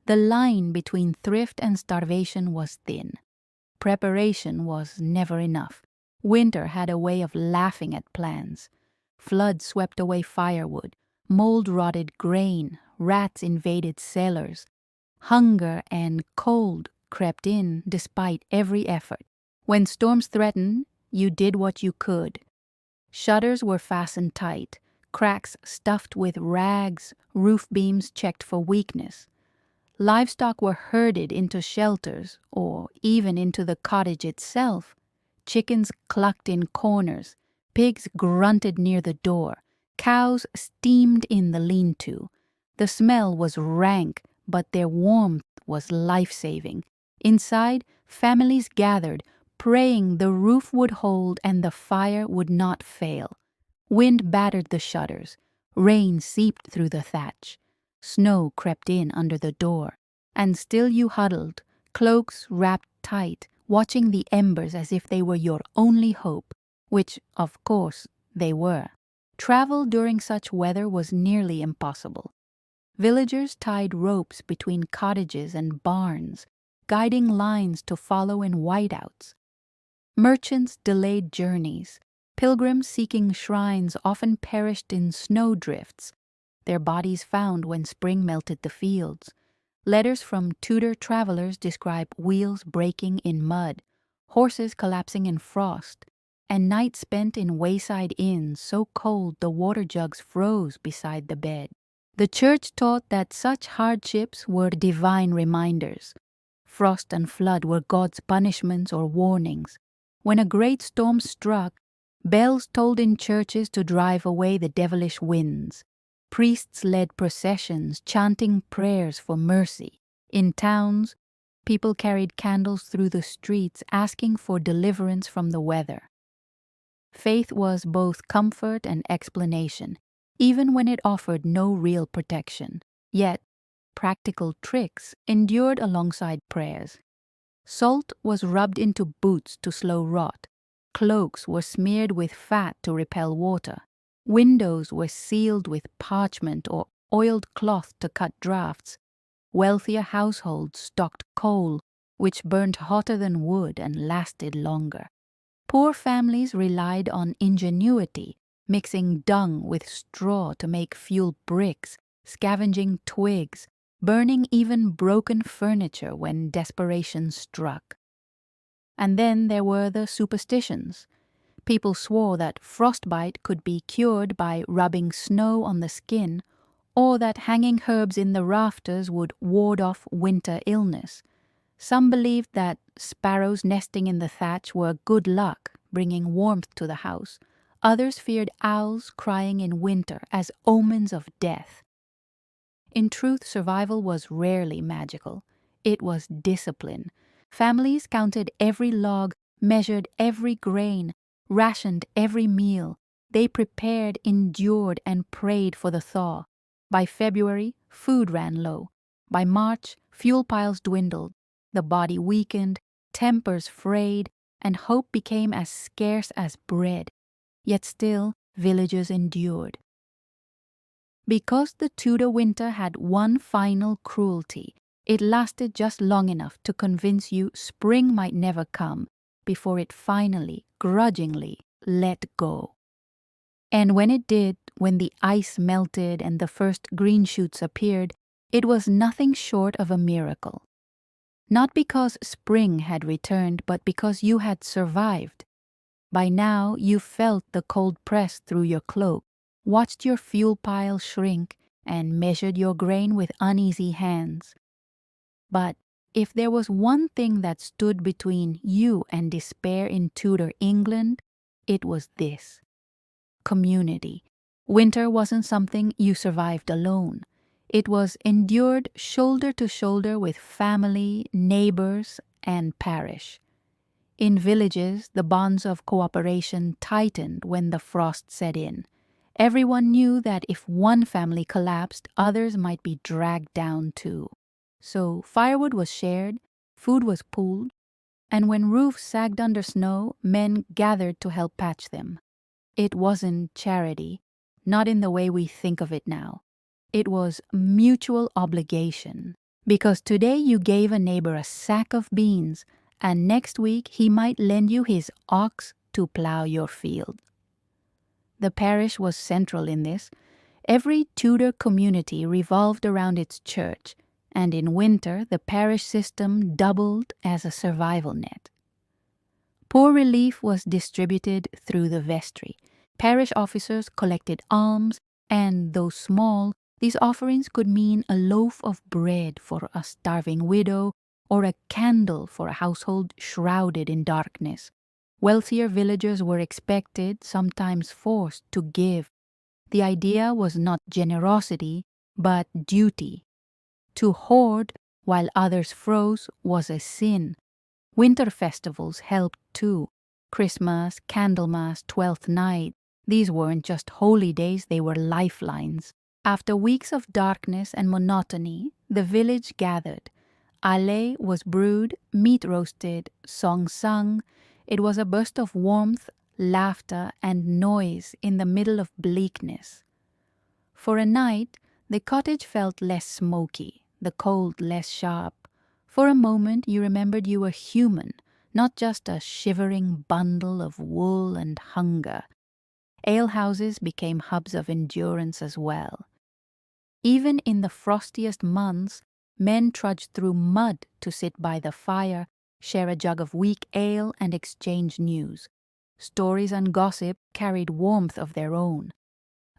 The line between thrift and starvation was thin. Preparation was never enough. Winter had a way of laughing at plans. Floods swept away firewood, mold-rotted grain, rats invaded cellars. Hunger and cold crept in despite every effort. When storms threatened, you did what you could. Shutters were fastened tight, cracks stuffed with rags, roof beams checked for weakness. Livestock were herded into shelters or even into the cottage itself. Chickens clucked in corners, pigs grunted near the door, cows steamed in the lean-to. The smell was rank, but their warmth was life-saving. Inside, families gathered, praying the roof would hold and the fire would not fail. Wind battered the shutters. Rain seeped through the thatch. Snow crept in under the door. And still you huddled, cloaks wrapped tight, watching the embers as if they were your only hope, which, of course, they were. Travel during such weather was nearly impossible. Villagers tied ropes between cottages and barns, guiding lines to follow in whiteouts. Merchants delayed journeys. Pilgrims seeking shrines often perished in snowdrifts, their bodies found when spring melted the fields. Letters from Tudor travelers describe wheels breaking in mud, horses collapsing in frost, and nights spent in wayside inns so cold the water jugs froze beside the bed. The church taught that such hardships were divine reminders. Frost and flood were God's punishments or warnings. When a great storm struck, bells tolled in churches to drive away the devilish winds. Priests led processions, chanting prayers for mercy. In towns, people carried candles through the streets, asking for deliverance from the weather. Faith was both comfort and explanation, even when it offered no real protection. Yet, practical tricks endured alongside prayers. Salt was rubbed into boots to slow rot. Cloaks were smeared with fat to repel water. Windows were sealed with parchment or oiled cloth to cut drafts. Wealthier households stocked coal, which burned hotter than wood and lasted longer. Poor families relied on ingenuity, mixing dung with straw to make fuel bricks, scavenging twigs, burning even broken furniture when desperation struck. And then there were the superstitions. People swore that frostbite could be cured by rubbing snow on the skin, or that hanging herbs in the rafters would ward off winter illness. Some believed that sparrows nesting in the thatch were good luck, bringing warmth to the house. Others feared owls crying in winter as omens of death. In truth, survival was rarely magical. It was discipline. Families counted every log, measured every grain, rationed every meal. They prepared, endured, and prayed for the thaw. By February, food ran low. By March, fuel piles dwindled. The body weakened, tempers frayed, and hope became as scarce as bread. Yet still, villagers endured. Because the Tudor winter had one final cruelty, it lasted just long enough to convince you spring might never come before it finally, grudgingly, let go. And when it did, when the ice melted and the first green shoots appeared, it was nothing short of a miracle. Not because spring had returned, but because you had survived. By now, you felt the cold press through your cloak, watched your fuel pile shrink, and measured your grain with uneasy hands. But if there was one thing that stood between you and despair in Tudor England, it was this: community. Winter wasn't something you survived alone. It was endured shoulder to shoulder with family, neighbors, and parish. In villages, the bonds of cooperation tightened when the frost set in. Everyone knew that if one family collapsed, others might be dragged down too. So firewood was shared, food was pooled, and when roofs sagged under snow, men gathered to help patch them. It wasn't charity, not in the way we think of it now. It was mutual obligation, because today you gave a neighbor a sack of beans, and next week he might lend you his ox to plow your field. The parish was central in this. Every Tudor community revolved around its church, and in winter the parish system doubled as a survival net. Poor relief was distributed through the vestry. Parish officers collected alms, and though small, these offerings could mean a loaf of bread for a starving widow or a candle for a household shrouded in darkness. Wealthier villagers were expected, sometimes forced, to give. The idea was not generosity, but duty. To hoard while others froze was a sin. Winter festivals helped too. Christmas, Candlemas, Twelfth Night. These weren't just holy days, they were lifelines. After weeks of darkness and monotony, the village gathered. Ale was brewed, meat roasted, song sung. It was a burst of warmth, laughter, and noise in the middle of bleakness. For a night, the cottage felt less smoky, the cold less sharp. For a moment you remembered you were human, not just a shivering bundle of wool and hunger. Alehouses became hubs of endurance as well. Even in the frostiest months, men trudged through mud to sit by the fire, share a jug of weak ale, and exchange news. Stories and gossip carried warmth of their own.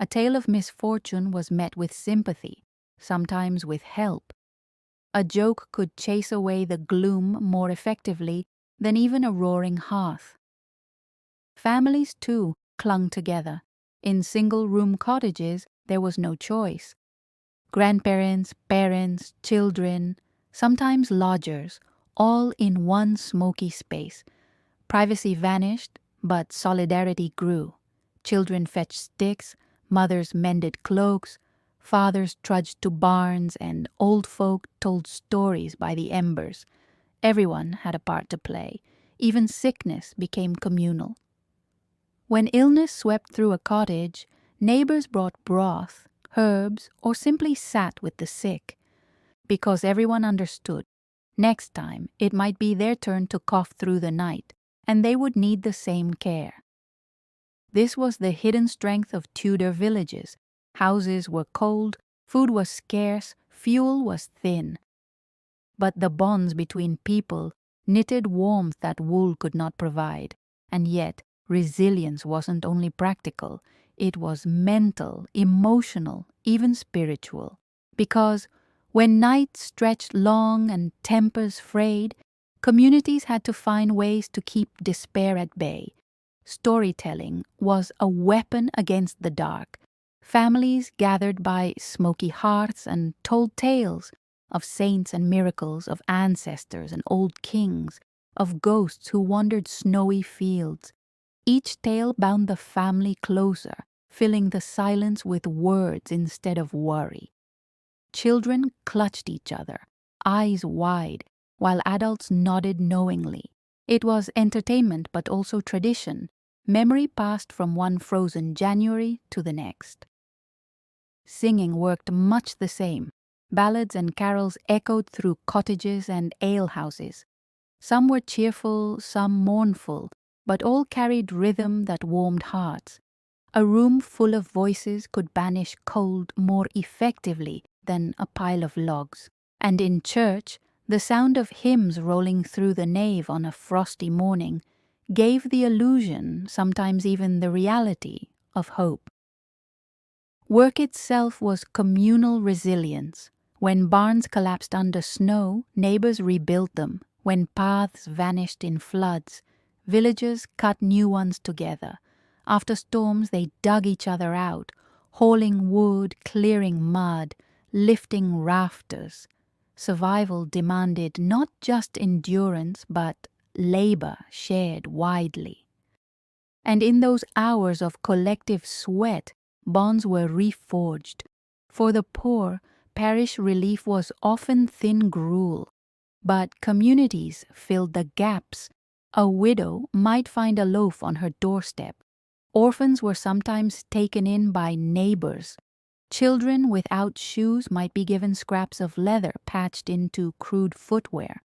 A tale of misfortune was met with sympathy, sometimes with help. A joke could chase away the gloom more effectively than even a roaring hearth. Families, too, clung together. In single-room cottages, there was no choice. Grandparents, parents, children, sometimes lodgers, all in one smoky space. Privacy vanished, but solidarity grew. Children fetched sticks, mothers mended cloaks, fathers trudged to barns, and old folk told stories by the embers. Everyone had a part to play. Even sickness became communal. When illness swept through a cottage, neighbors brought broth, herbs, or simply sat with the sick. Because everyone understood, next time it might be their turn to cough through the night, and they would need the same care. This was the hidden strength of Tudor villages. Houses were cold, food was scarce, fuel was thin. But the bonds between people knitted warmth that wool could not provide, and yet resilience wasn't only practical, it was mental, emotional, even spiritual. Because when nights stretched long and tempers frayed, communities had to find ways to keep despair at bay. Storytelling was a weapon against the dark. Families gathered by smoky hearths and told tales of saints and miracles, of ancestors and old kings, of ghosts who wandered snowy fields. Each tale bound the family closer, filling the silence with words instead of worry. Children clutched each other, eyes wide, while adults nodded knowingly. It was entertainment but also tradition. Memory passed from one frozen January to the next. Singing worked much the same. Ballads and carols echoed through cottages and alehouses. Some were cheerful, some mournful, but all carried rhythm that warmed hearts. A room full of voices could banish cold more effectively than a pile of logs. And in church, the sound of hymns rolling through the nave on a frosty morning gave the illusion, sometimes even the reality, of hope. Work itself was communal resilience. When barns collapsed under snow, neighbors rebuilt them. When paths vanished in floods, villagers cut new ones together. After storms, they dug each other out, hauling wood, clearing mud, lifting rafters. Survival demanded not just endurance, but labor shared widely. And in those hours of collective sweat, bonds were reforged. For the poor, parish relief was often thin gruel, but communities filled the gaps. A widow might find a loaf on her doorstep. Orphans were sometimes taken in by neighbors. Children without shoes might be given scraps of leather patched into crude footwear.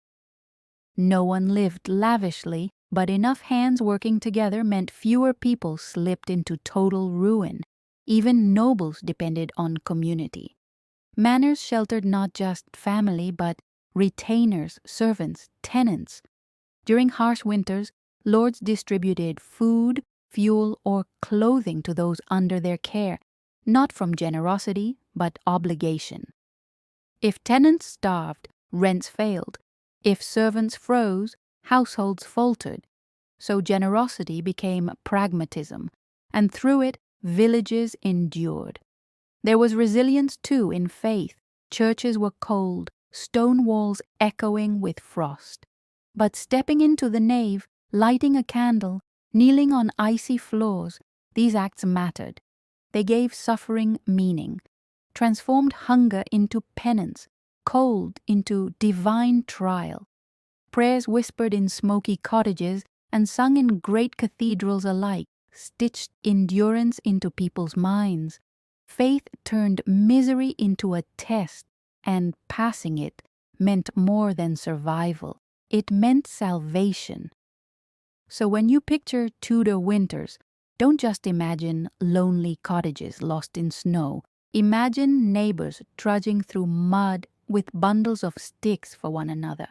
No one lived lavishly, but enough hands working together meant fewer people slipped into total ruin. Even nobles depended on community. Manors sheltered not just family, but retainers, servants, tenants. During harsh winters, lords distributed food, fuel, or clothing to those under their care, not from generosity, but obligation. If tenants starved, rents failed. If servants froze, households faltered. So generosity became pragmatism, and through it, villages endured. There was resilience, too, in faith. Churches were cold, stone walls echoing with frost. But stepping into the nave, lighting a candle, kneeling on icy floors, these acts mattered. They gave suffering meaning, transformed hunger into penance, cold into divine trial. Prayers whispered in smoky cottages and sung in great cathedrals alike stitched endurance into people's minds. Faith turned misery into a test, and passing it meant more than survival. It meant salvation. So when you picture Tudor winters, don't just imagine lonely cottages lost in snow. Imagine neighbors trudging through mud with bundles of sticks for one another.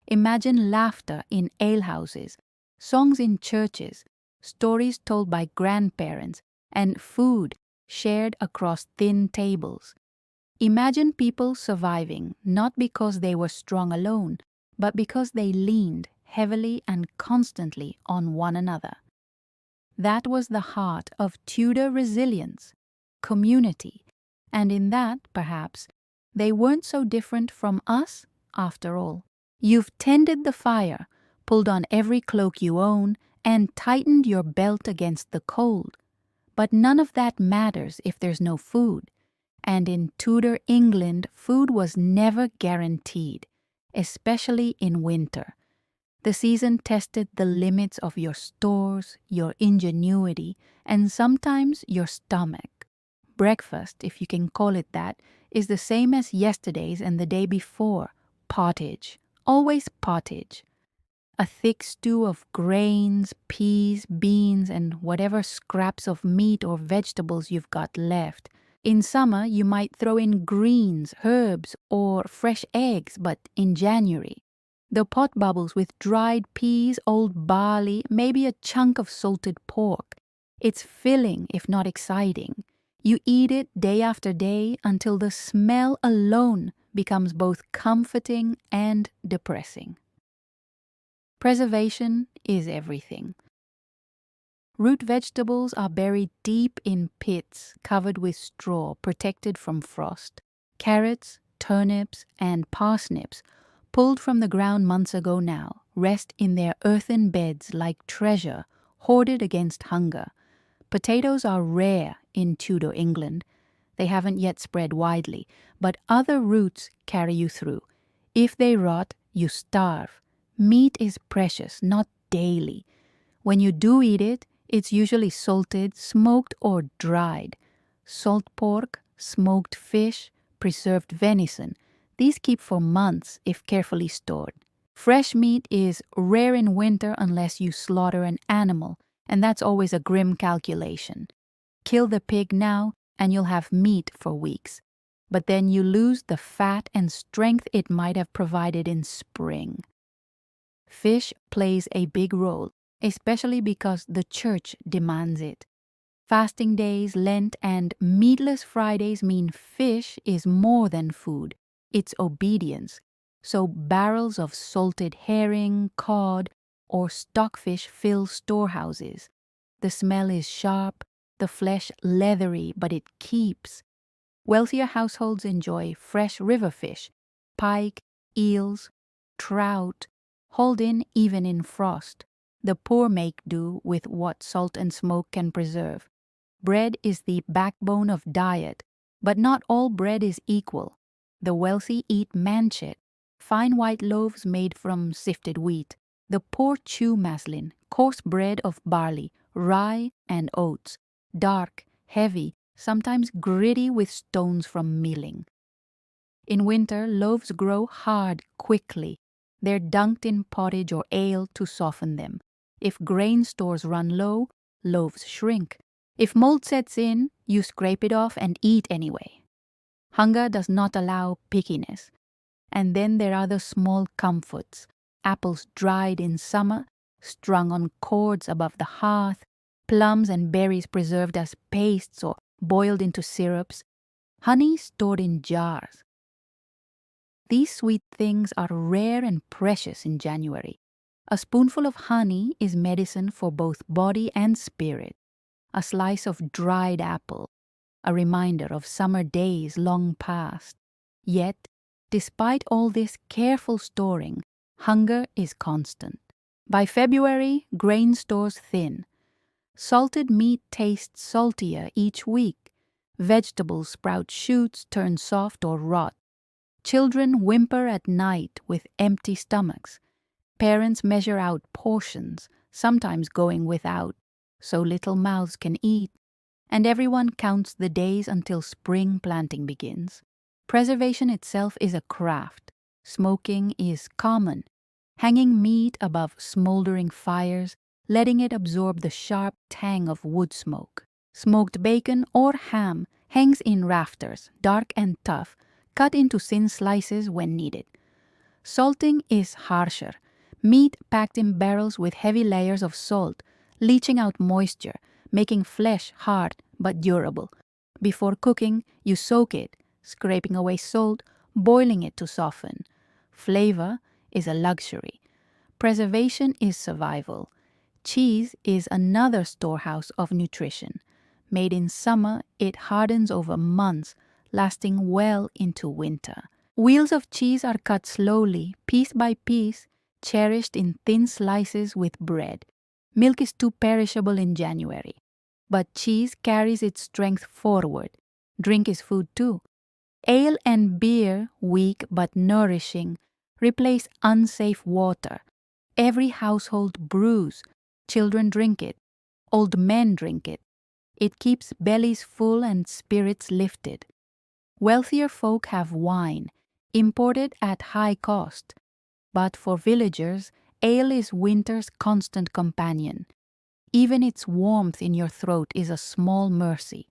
Imagine laughter in alehouses, songs in churches, stories told by grandparents, and food shared across thin tables. Imagine people surviving not because they were strong alone, but because they leaned heavily and constantly on one another. That was the heart of Tudor resilience, community, and in that, perhaps, they weren't so different from us after all. You've tended the fire, pulled on every cloak you own, and tightened your belt against the cold. But none of that matters if there's no food. And in Tudor England, food was never guaranteed, especially in winter. The season tested the limits of your stores, your ingenuity, and sometimes your stomach. Breakfast, if you can call it that, is the same as yesterday's and the day before. Pottage. Always pottage. A thick stew of grains, peas, beans, and whatever scraps of meat or vegetables you've got left. In summer, you might throw in greens, herbs, or fresh eggs, but in January, the pot bubbles with dried peas, old barley, maybe a chunk of salted pork. It's filling, if not exciting. You eat it day after day until the smell alone becomes both comforting and depressing. Preservation is everything. Root vegetables are buried deep in pits covered with straw, protected from frost. Carrots, turnips, and parsnips, pulled from the ground months ago now, rest in their earthen beds like treasure, hoarded against hunger. Potatoes are rare in Tudor England. They haven't yet spread widely, but other roots carry you through. If they rot, you starve. Meat is precious, not daily. When you do eat it, it's usually salted, smoked, or dried. Salt pork, smoked fish, preserved venison. These keep for months if carefully stored. Fresh meat is rare in winter unless you slaughter an animal, and that's always a grim calculation. Kill the pig now, and you'll have meat for weeks. But then you lose the fat and strength it might have provided in spring. Fish plays a big role, especially because the church demands it. Fasting days, Lent, and meatless Fridays mean fish is more than food. It's obedience. So barrels of salted herring, cod, or stockfish fill storehouses. The smell is sharp, the flesh leathery, but it keeps. Wealthier households enjoy fresh river fish, pike, eels, trout, hauled in even in frost. The poor make do with what salt and smoke can preserve. Bread is the backbone of diet, but not all bread is equal. The wealthy eat manchet, fine white loaves made from sifted wheat. The poor chew maslin, coarse bread of barley, rye, and oats, dark, heavy, sometimes gritty with stones from milling. In winter, loaves grow hard quickly. They're dunked in pottage or ale to soften them. If grain stores run low, loaves shrink. If mold sets in, you scrape it off and eat anyway. Hunger does not allow pickiness. And then there are the small comforts. Apples dried in summer, strung on cords above the hearth, plums and berries preserved as pastes or boiled into syrups, honey stored in jars. These sweet things are rare and precious in January. A spoonful of honey is medicine for both body and spirit. A slice of dried apple, a reminder of summer days long past. Yet, despite all this careful storing, hunger is constant. By February, grain stores thin. Salted meat tastes saltier each week. Vegetables sprout shoots, turn soft, or rot. Children whimper at night with empty stomachs. Parents measure out portions, sometimes going without, so little mouths can eat. And everyone counts the days until spring planting begins. Preservation itself is a craft. Smoking is common. Hanging meat above smoldering fires, letting it absorb the sharp tang of wood smoke. Smoked bacon or ham hangs in rafters, dark and tough, cut into thin slices when needed. Salting is harsher. Meat packed in barrels with heavy layers of salt, leaching out moisture, making flesh hard but durable. Before cooking, you soak it, scraping away salt, boiling it to soften. Flavor is a luxury. Preservation is survival. Cheese is another storehouse of nutrition. Made in summer, it hardens over months, lasting well into winter. Wheels of cheese are cut slowly, piece by piece, cherished in thin slices with bread. Milk is too perishable in January. But cheese carries its strength forward. Drink is food too. Ale and beer, weak but nourishing, replace unsafe water. Every household brews. Children drink it. Old men drink it. It keeps bellies full and spirits lifted. Wealthier folk have wine, imported at high cost. But for villagers, ale is winter's constant companion. Even its warmth in your throat is a small mercy.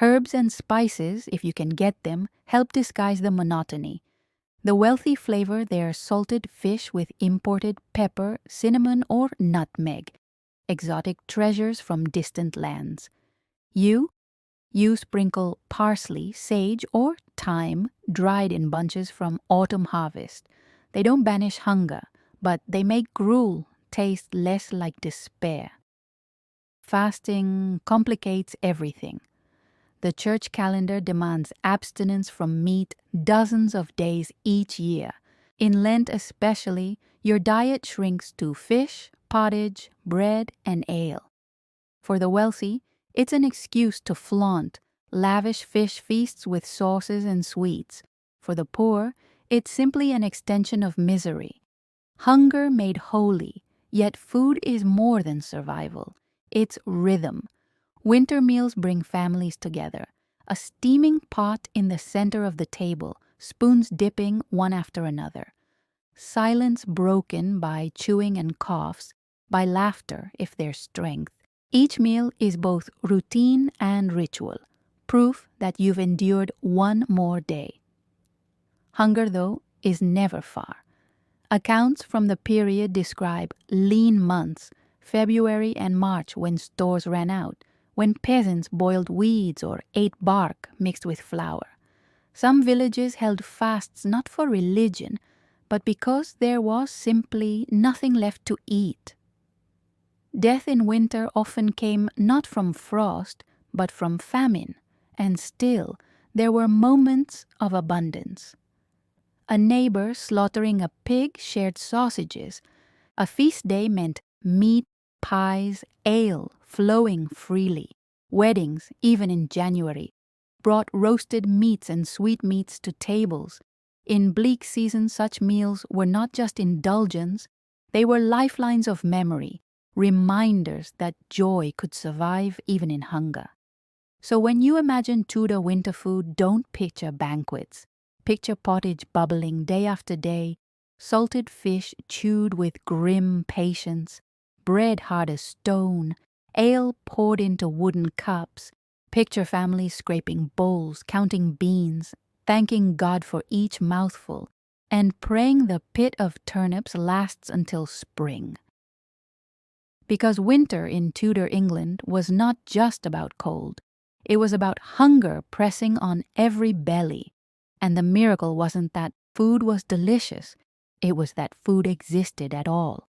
Herbs and spices, if you can get them, help disguise the monotony. The wealthy flavor their salted fish with imported pepper, cinnamon, or nutmeg, exotic treasures from distant lands. You sprinkle parsley, sage, or thyme dried in bunches from autumn harvest. They don't banish hunger, but they make gruel taste less like despair. Fasting complicates everything. The church calendar demands abstinence from meat dozens of days each year. In Lent especially, your diet shrinks to fish, pottage, bread, and ale. For the wealthy, it's an excuse to flaunt, lavish fish feasts with sauces and sweets. For the poor, it's simply an extension of misery. Hunger made holy, yet food is more than survival. It's rhythm. Winter meals bring families together. A steaming pot in the center of the table, spoons dipping one after another. Silence broken by chewing and coughs, by laughter if there's strength. Each meal is both routine and ritual, proof that you've endured one more day. Hunger, though, is never far. Accounts from the period describe lean months, February and March when stores ran out, when peasants boiled weeds or ate bark mixed with flour. Some villages held fasts not for religion, but because there was simply nothing left to eat. Death in winter often came not from frost, but from famine, and still there were moments of abundance. A neighbor slaughtering a pig shared sausages. A feast day meant meat, pies, ale flowing freely. Weddings, even in January, brought roasted meats and sweetmeats to tables. In bleak season, such meals were not just indulgence, they were lifelines of memory, reminders that joy could survive even in hunger. So when you imagine Tudor winter food, don't picture banquets. Picture pottage bubbling day after day, salted fish chewed with grim patience, bread hard as stone, ale poured into wooden cups. Picture families scraping bowls, counting beans, thanking God for each mouthful, and praying the pit of turnips lasts until spring. Because winter in Tudor England was not just about cold. It was about hunger pressing on every belly. And the miracle wasn't that food was delicious, it was that food existed at all.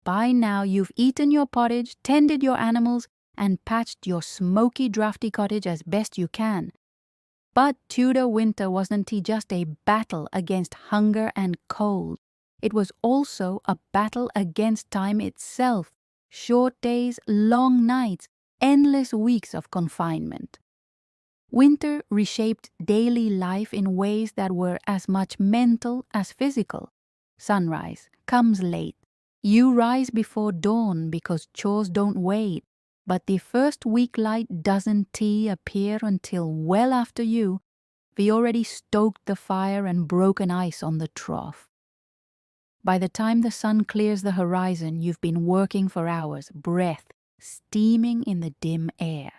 By now you've eaten your pottage, tended your animals, and patched your smoky, drafty cottage as best you can. But Tudor winter wasn't just a battle against hunger and cold. It was also a battle against time itself. Short days, long nights, endless weeks of confinement. Winter reshaped daily life in ways that were as much mental as physical. Sunrise comes late. You rise before dawn because chores don't wait, but the first week light doesn't appear until well after we already stoked the fire and broken ice on the trough. By the time the sun clears the horizon, you've been working for hours, breath steaming in the dim air.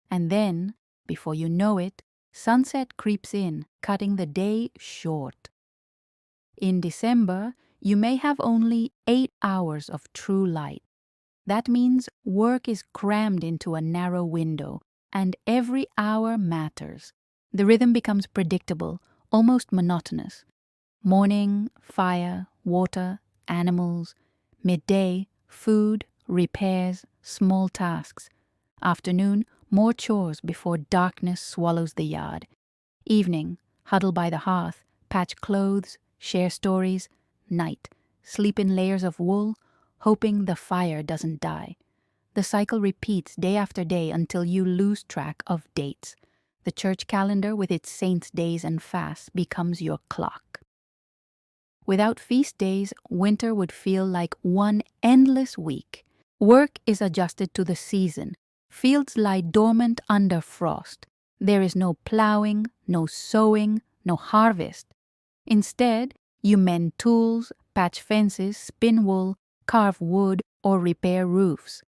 And then, before you know it, sunset creeps in, cutting the day short. In December, you may have only 8 hours of true light. That means work is crammed into a narrow window, and every hour matters. The rhythm becomes predictable, almost monotonous. Morning, fire, water, animals. Midday, food, repairs, small tasks. Afternoon, more chores before darkness swallows the yard. Evening, huddle by the hearth, patch clothes, share stories. Night, sleep in layers of wool, hoping the fire doesn't die. The cycle repeats day after day until you lose track of dates. The church calendar with its saints' days and fasts becomes your clock. Without feast days, winter would feel like one endless week. Work is adjusted to the season. Fields lie dormant under frost. There is no plowing, no sowing, no harvest. Instead, you mend tools, patch fences, spin wool, carve wood, or repair roofs.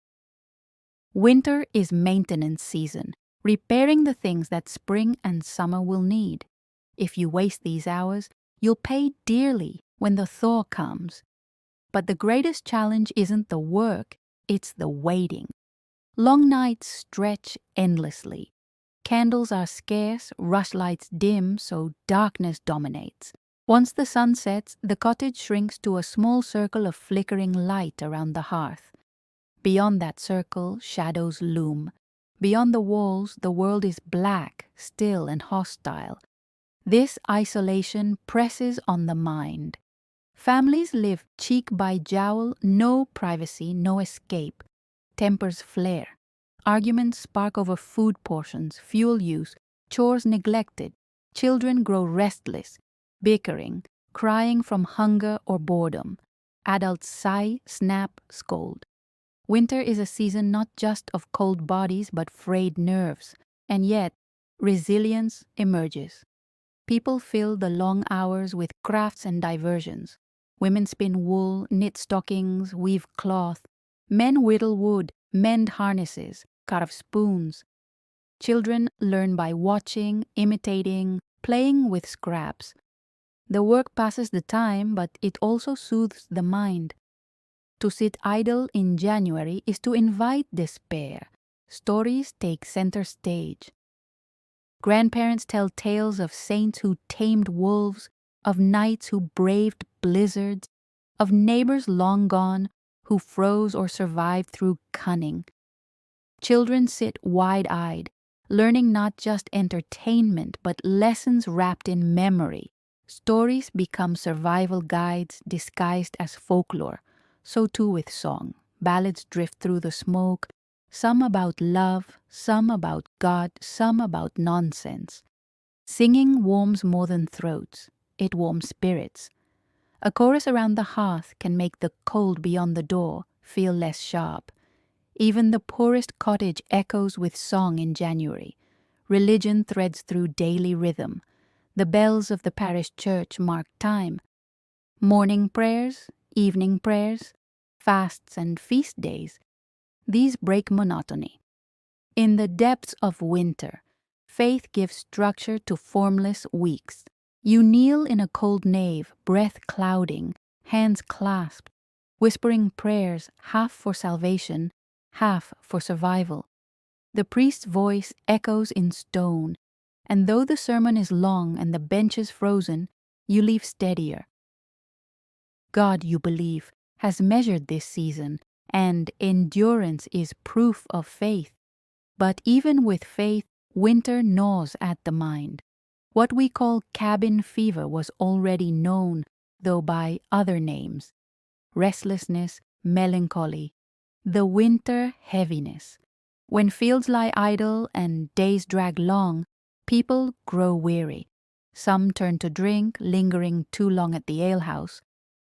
Winter is maintenance season, repairing the things that spring and summer will need. If you waste these hours, you'll pay dearly when the thaw comes. But the greatest challenge isn't the work, it's the waiting. Long nights stretch endlessly. Candles are scarce, rushlights dim, so darkness dominates. Once the sun sets, the cottage shrinks to a small circle of flickering light around the hearth. Beyond that circle, shadows loom. Beyond the walls, the world is black, still, and hostile. This isolation presses on the mind. Families live cheek by jowl, no privacy, no escape. Tempers flare. Arguments spark over food portions, fuel use, chores neglected. Children grow restless, bickering, crying from hunger or boredom. Adults sigh, snap, scold. Winter is a season not just of cold bodies but frayed nerves, and yet resilience emerges. People fill the long hours with crafts and diversions. Women spin wool, knit stockings, weave cloth. Men whittle wood, mend harnesses, carve spoons. Children learn by watching, imitating, playing with scraps. The work passes the time, but it also soothes the mind. To sit idle in January is to invite despair. Stories take center stage. Grandparents tell tales of saints who tamed wolves, of knights who braved blizzards, of neighbors long gone who froze or survived through cunning. Children sit wide-eyed, learning not just entertainment but lessons wrapped in memory. Stories become survival guides disguised as folklore. So too with song. Ballads drift through the smoke, some about love, some about God, some about nonsense. Singing warms more than throats. It warms spirits. A chorus around the hearth can make the cold beyond the door feel less sharp. Even the poorest cottage echoes with song in January. Religion threads through daily rhythm. The bells of the parish church mark time. Morning prayers, evening prayers, fasts and feast days, these break monotony. In the depths of winter, faith gives structure to formless weeks. You kneel in a cold nave, breath clouding, hands clasped, whispering prayers half for salvation, half for survival. The priest's voice echoes in stone, and though the sermon is long and the benches frozen, you leave steadier. God, you believe, has measured this season, and endurance is proof of faith. But even with faith, winter gnaws at the mind. What we call cabin fever was already known, though by other names. Restlessness, melancholy, the winter heaviness. When fields lie idle and days drag long, People grow weary. Some turn to drink, lingering too long at the alehouse.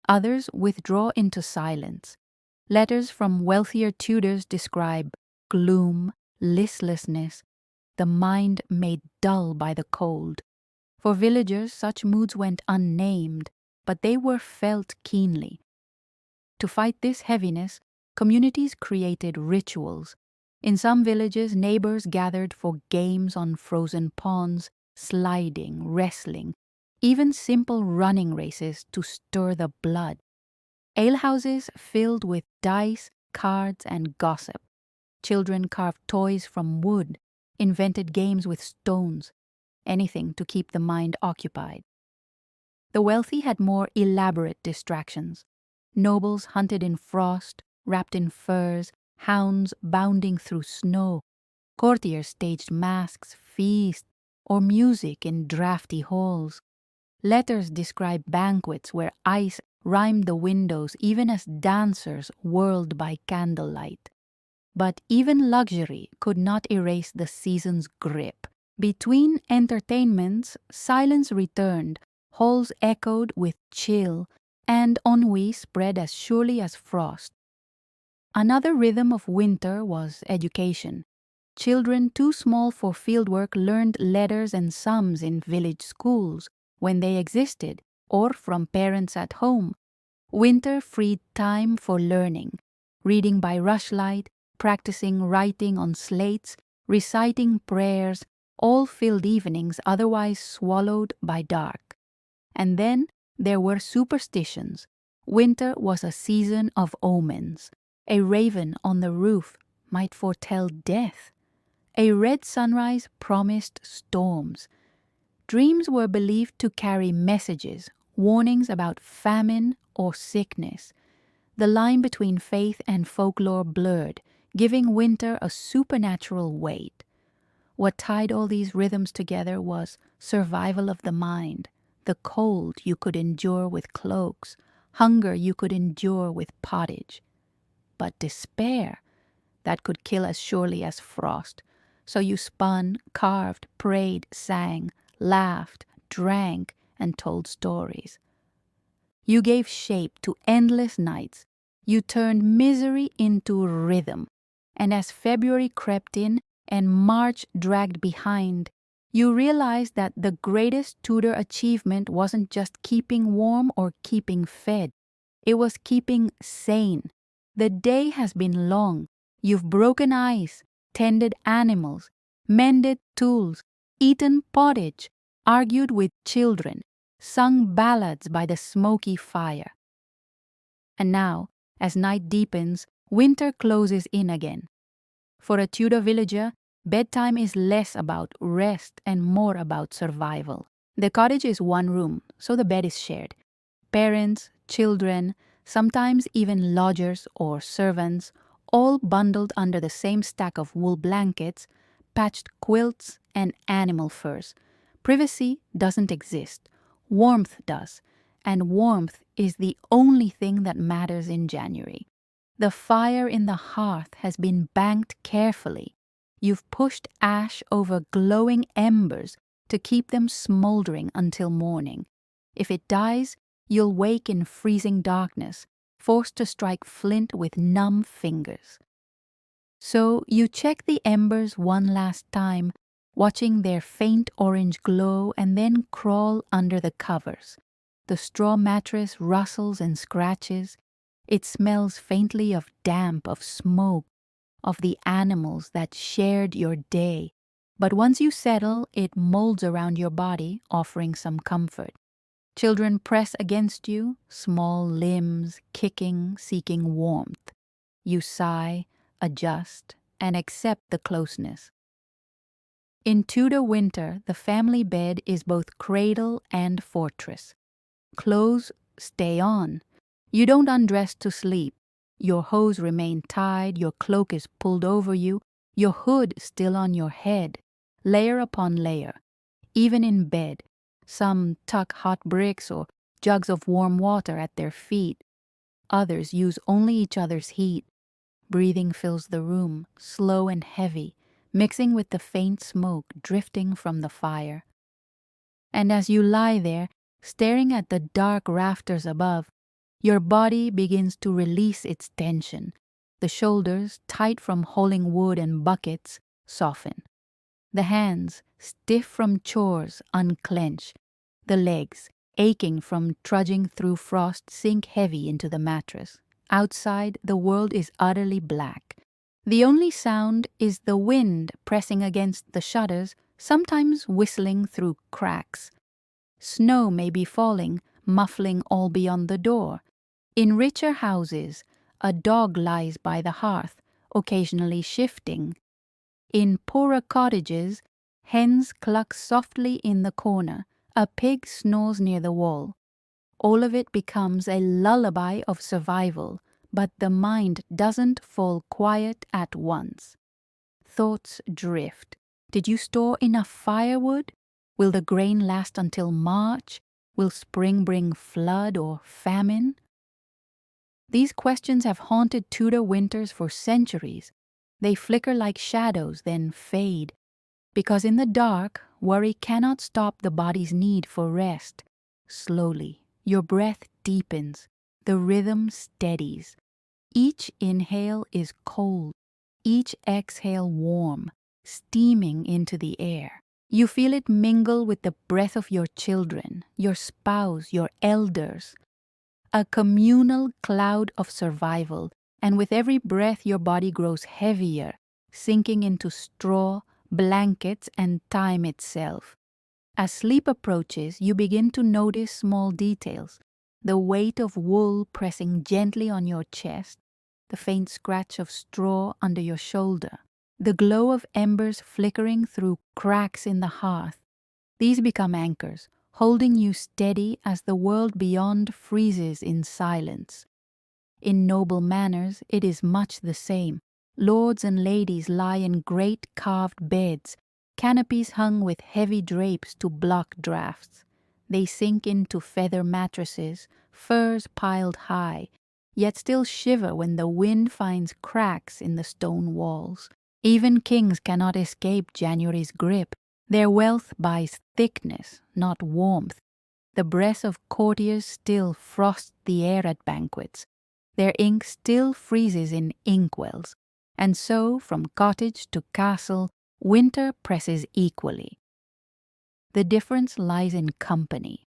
Others withdraw into silence. Letters from wealthier tutors describe gloom, listlessness, the mind made dull by the cold. For villagers, such moods went unnamed, but they were felt keenly. To fight this heaviness, communities created rituals. In some villages, neighbors gathered for games on frozen ponds, sliding, wrestling, even simple running races to stir the blood. Alehouses filled with dice, cards, and gossip. Children carved toys from wood, invented games with stones, anything to keep the mind occupied. The wealthy had more elaborate distractions. Nobles hunted in frost, wrapped in furs, hounds bounding through snow. Courtiers staged masks, feasts, or music in drafty halls. Letters describe banquets where ice rhymed the windows even as dancers whirled by candlelight. But even luxury could not erase the season's grip. Between entertainments, silence returned, halls echoed with chill, and ennui spread as surely as frost. Another rhythm of winter was education. Children too small for fieldwork learned letters and sums in village schools, when they existed, or from parents at home. Winter freed time for learning, reading by rushlight, practicing writing on slates, reciting prayers, all filled evenings otherwise swallowed by dark. And then there were superstitions. Winter was a season of omens. A raven on the roof might foretell death. A red sunrise promised storms. Dreams were believed to carry messages, warnings about famine or sickness. The line between faith and folklore blurred, giving winter a supernatural weight. What tied all these rhythms together was survival of the mind. The cold you could endure with cloaks, hunger you could endure with pottage. But despair, that could kill as surely as frost. So you spun, carved, prayed, sang, laughed, drank, and told stories. You gave shape to endless nights. You turned misery into rhythm. And as February crept in and March dragged behind, you realized that the greatest Tudor achievement wasn't just keeping warm or keeping fed. It was keeping sane. The day has been long. You've broken ice, tended animals, mended tools, eaten pottage, argued with children, sung ballads by the smoky fire. And now, as night deepens, winter closes in again. For a Tudor villager, bedtime is less about rest and more about survival. The cottage is one room, so the bed is shared. Parents, children, sometimes even lodgers or servants, all bundled under the same stack of wool blankets, patched quilts, and animal furs. Privacy doesn't exist. Warmth does, and warmth is the only thing that matters in January. The fire in the hearth has been banked carefully. You've pushed ash over glowing embers to keep them smoldering until morning. If it dies, you'll wake in freezing darkness, forced to strike flint with numb fingers. So you check the embers one last time, watching their faint orange glow, and then crawl under the covers. The straw mattress rustles and scratches. It smells faintly of damp, of smoke, of the animals that shared your day. But once you settle, it molds around your body, offering some comfort. Children press against you, small limbs, kicking, seeking warmth. You sigh, adjust, and accept the closeness. In Tudor winter, the family bed is both cradle and fortress. Clothes stay on. You don't undress to sleep. Your hose remain tied, your cloak is pulled over you, your hood still on your head, layer upon layer. Even in bed, some tuck hot bricks or jugs of warm water at their feet. Others use only each other's heat. Breathing fills the room, slow and heavy, mixing with the faint smoke drifting from the fire. And as you lie there, staring at the dark rafters above, your body begins to release its tension. The shoulders, tight from hauling wood and buckets, soften. The hands, stiff from chores, unclench. The legs, aching from trudging through frost, sink heavy into the mattress. Outside, the world is utterly black. The only sound is the wind pressing against the shutters, sometimes whistling through cracks. Snow may be falling, muffling all beyond the door. In richer houses, a dog lies by the hearth, occasionally shifting. In poorer cottages, hens cluck softly in the corner, a pig snores near the wall. All of it becomes a lullaby of survival, but the mind doesn't fall quiet at once. Thoughts drift. Did you store enough firewood? Will the grain last until March? Will spring bring flood or famine? These questions have haunted Tudor winters for centuries. They flicker like shadows, then fade. Because in the dark, worry cannot stop the body's need for rest. Slowly, your breath deepens. The rhythm steadies. Each inhale is cold. Each exhale warm, steaming into the air. You feel it mingle with the breath of your children, your spouse, your elders. A communal cloud of survival, and with every breath your body grows heavier, sinking into straw, blankets, and time itself. As sleep approaches, you begin to notice small details, the weight of wool pressing gently on your chest, the faint scratch of straw under your shoulder, the glow of embers flickering through cracks in the hearth. These become anchors, holding you steady as the world beyond freezes in silence. In noble manners, it is much the same. Lords and ladies lie in great carved beds, canopies hung with heavy drapes to block drafts. They sink into feather mattresses, furs piled high, yet still shiver when the wind finds cracks in the stone walls. Even kings cannot escape January's grip. Their wealth buys thickness, not warmth. The breath of courtiers still frosts the air at banquets. Their ink still freezes in inkwells. And so, from cottage to castle, winter presses equally. The difference lies in company.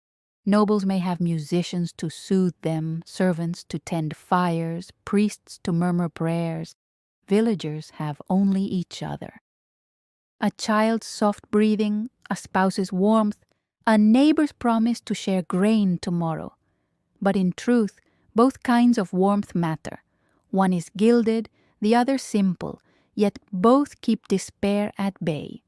Nobles may have musicians to soothe them, servants to tend fires, priests to murmur prayers. Villagers have only each other. A child's soft breathing, a spouse's warmth, a neighbor's promise to share grain tomorrow. But in truth, both kinds of warmth matter. One is gilded, the other simple, yet both keep despair at bay.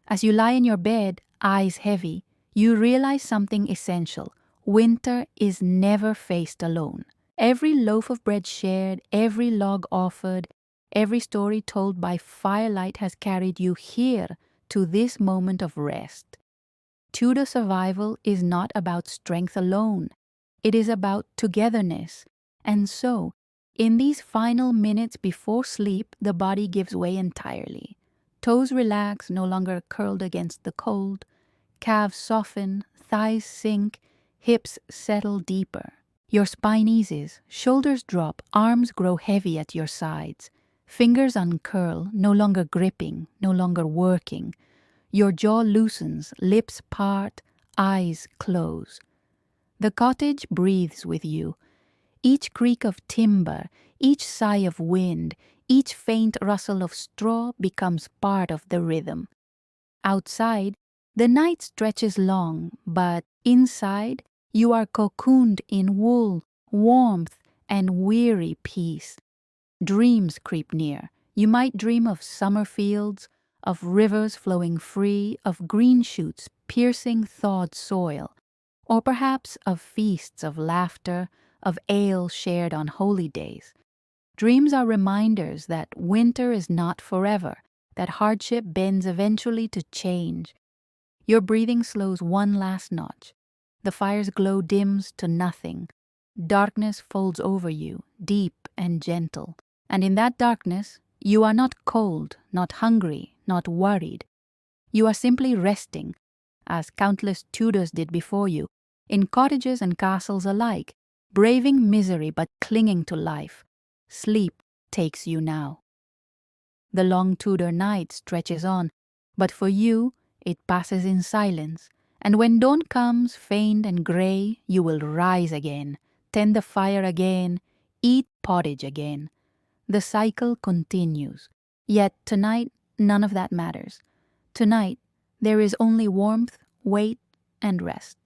As you lie in your bed, eyes heavy, you realize something essential. Winter is never faced alone. Every loaf of bread shared, every log offered, every story told by firelight has carried you here to this moment of rest. Tudor survival is not about strength alone. It is about togetherness. And so, in these final minutes before sleep, the body gives way entirely. Toes relax, no longer curled against the cold. Calves soften, thighs sink, hips settle deeper. Your spine eases, shoulders drop, arms grow heavy at your sides. Fingers uncurl, no longer gripping, no longer working. Your jaw loosens, lips part, eyes close. The cottage breathes with you. Each creak of timber, each sigh of wind, each faint rustle of straw becomes part of the rhythm. Outside, the night stretches long, but inside, you are cocooned in wool, warmth, and weary peace. Dreams creep near. You might dream of summer fields, of rivers flowing free, of green shoots piercing thawed soil, or perhaps of feasts of laughter, of ale shared on holy days. Dreams are reminders that winter is not forever, that hardship bends eventually to change. Your breathing slows one last notch. The fire's glow dims to nothing. Darkness folds over you, deep and gentle. And in that darkness, You are not cold, not hungry, not worried. You are simply resting, as countless Tudors did before you, in cottages and castles alike, braving misery but clinging to life. Sleep takes you now. The long Tudor night stretches on, but for you it passes in silence, and when dawn comes faint and grey, you will rise again, tend the fire again, eat pottage again. The cycle continues. Yet tonight, none of that matters. Tonight, there is only warmth, weight, and rest.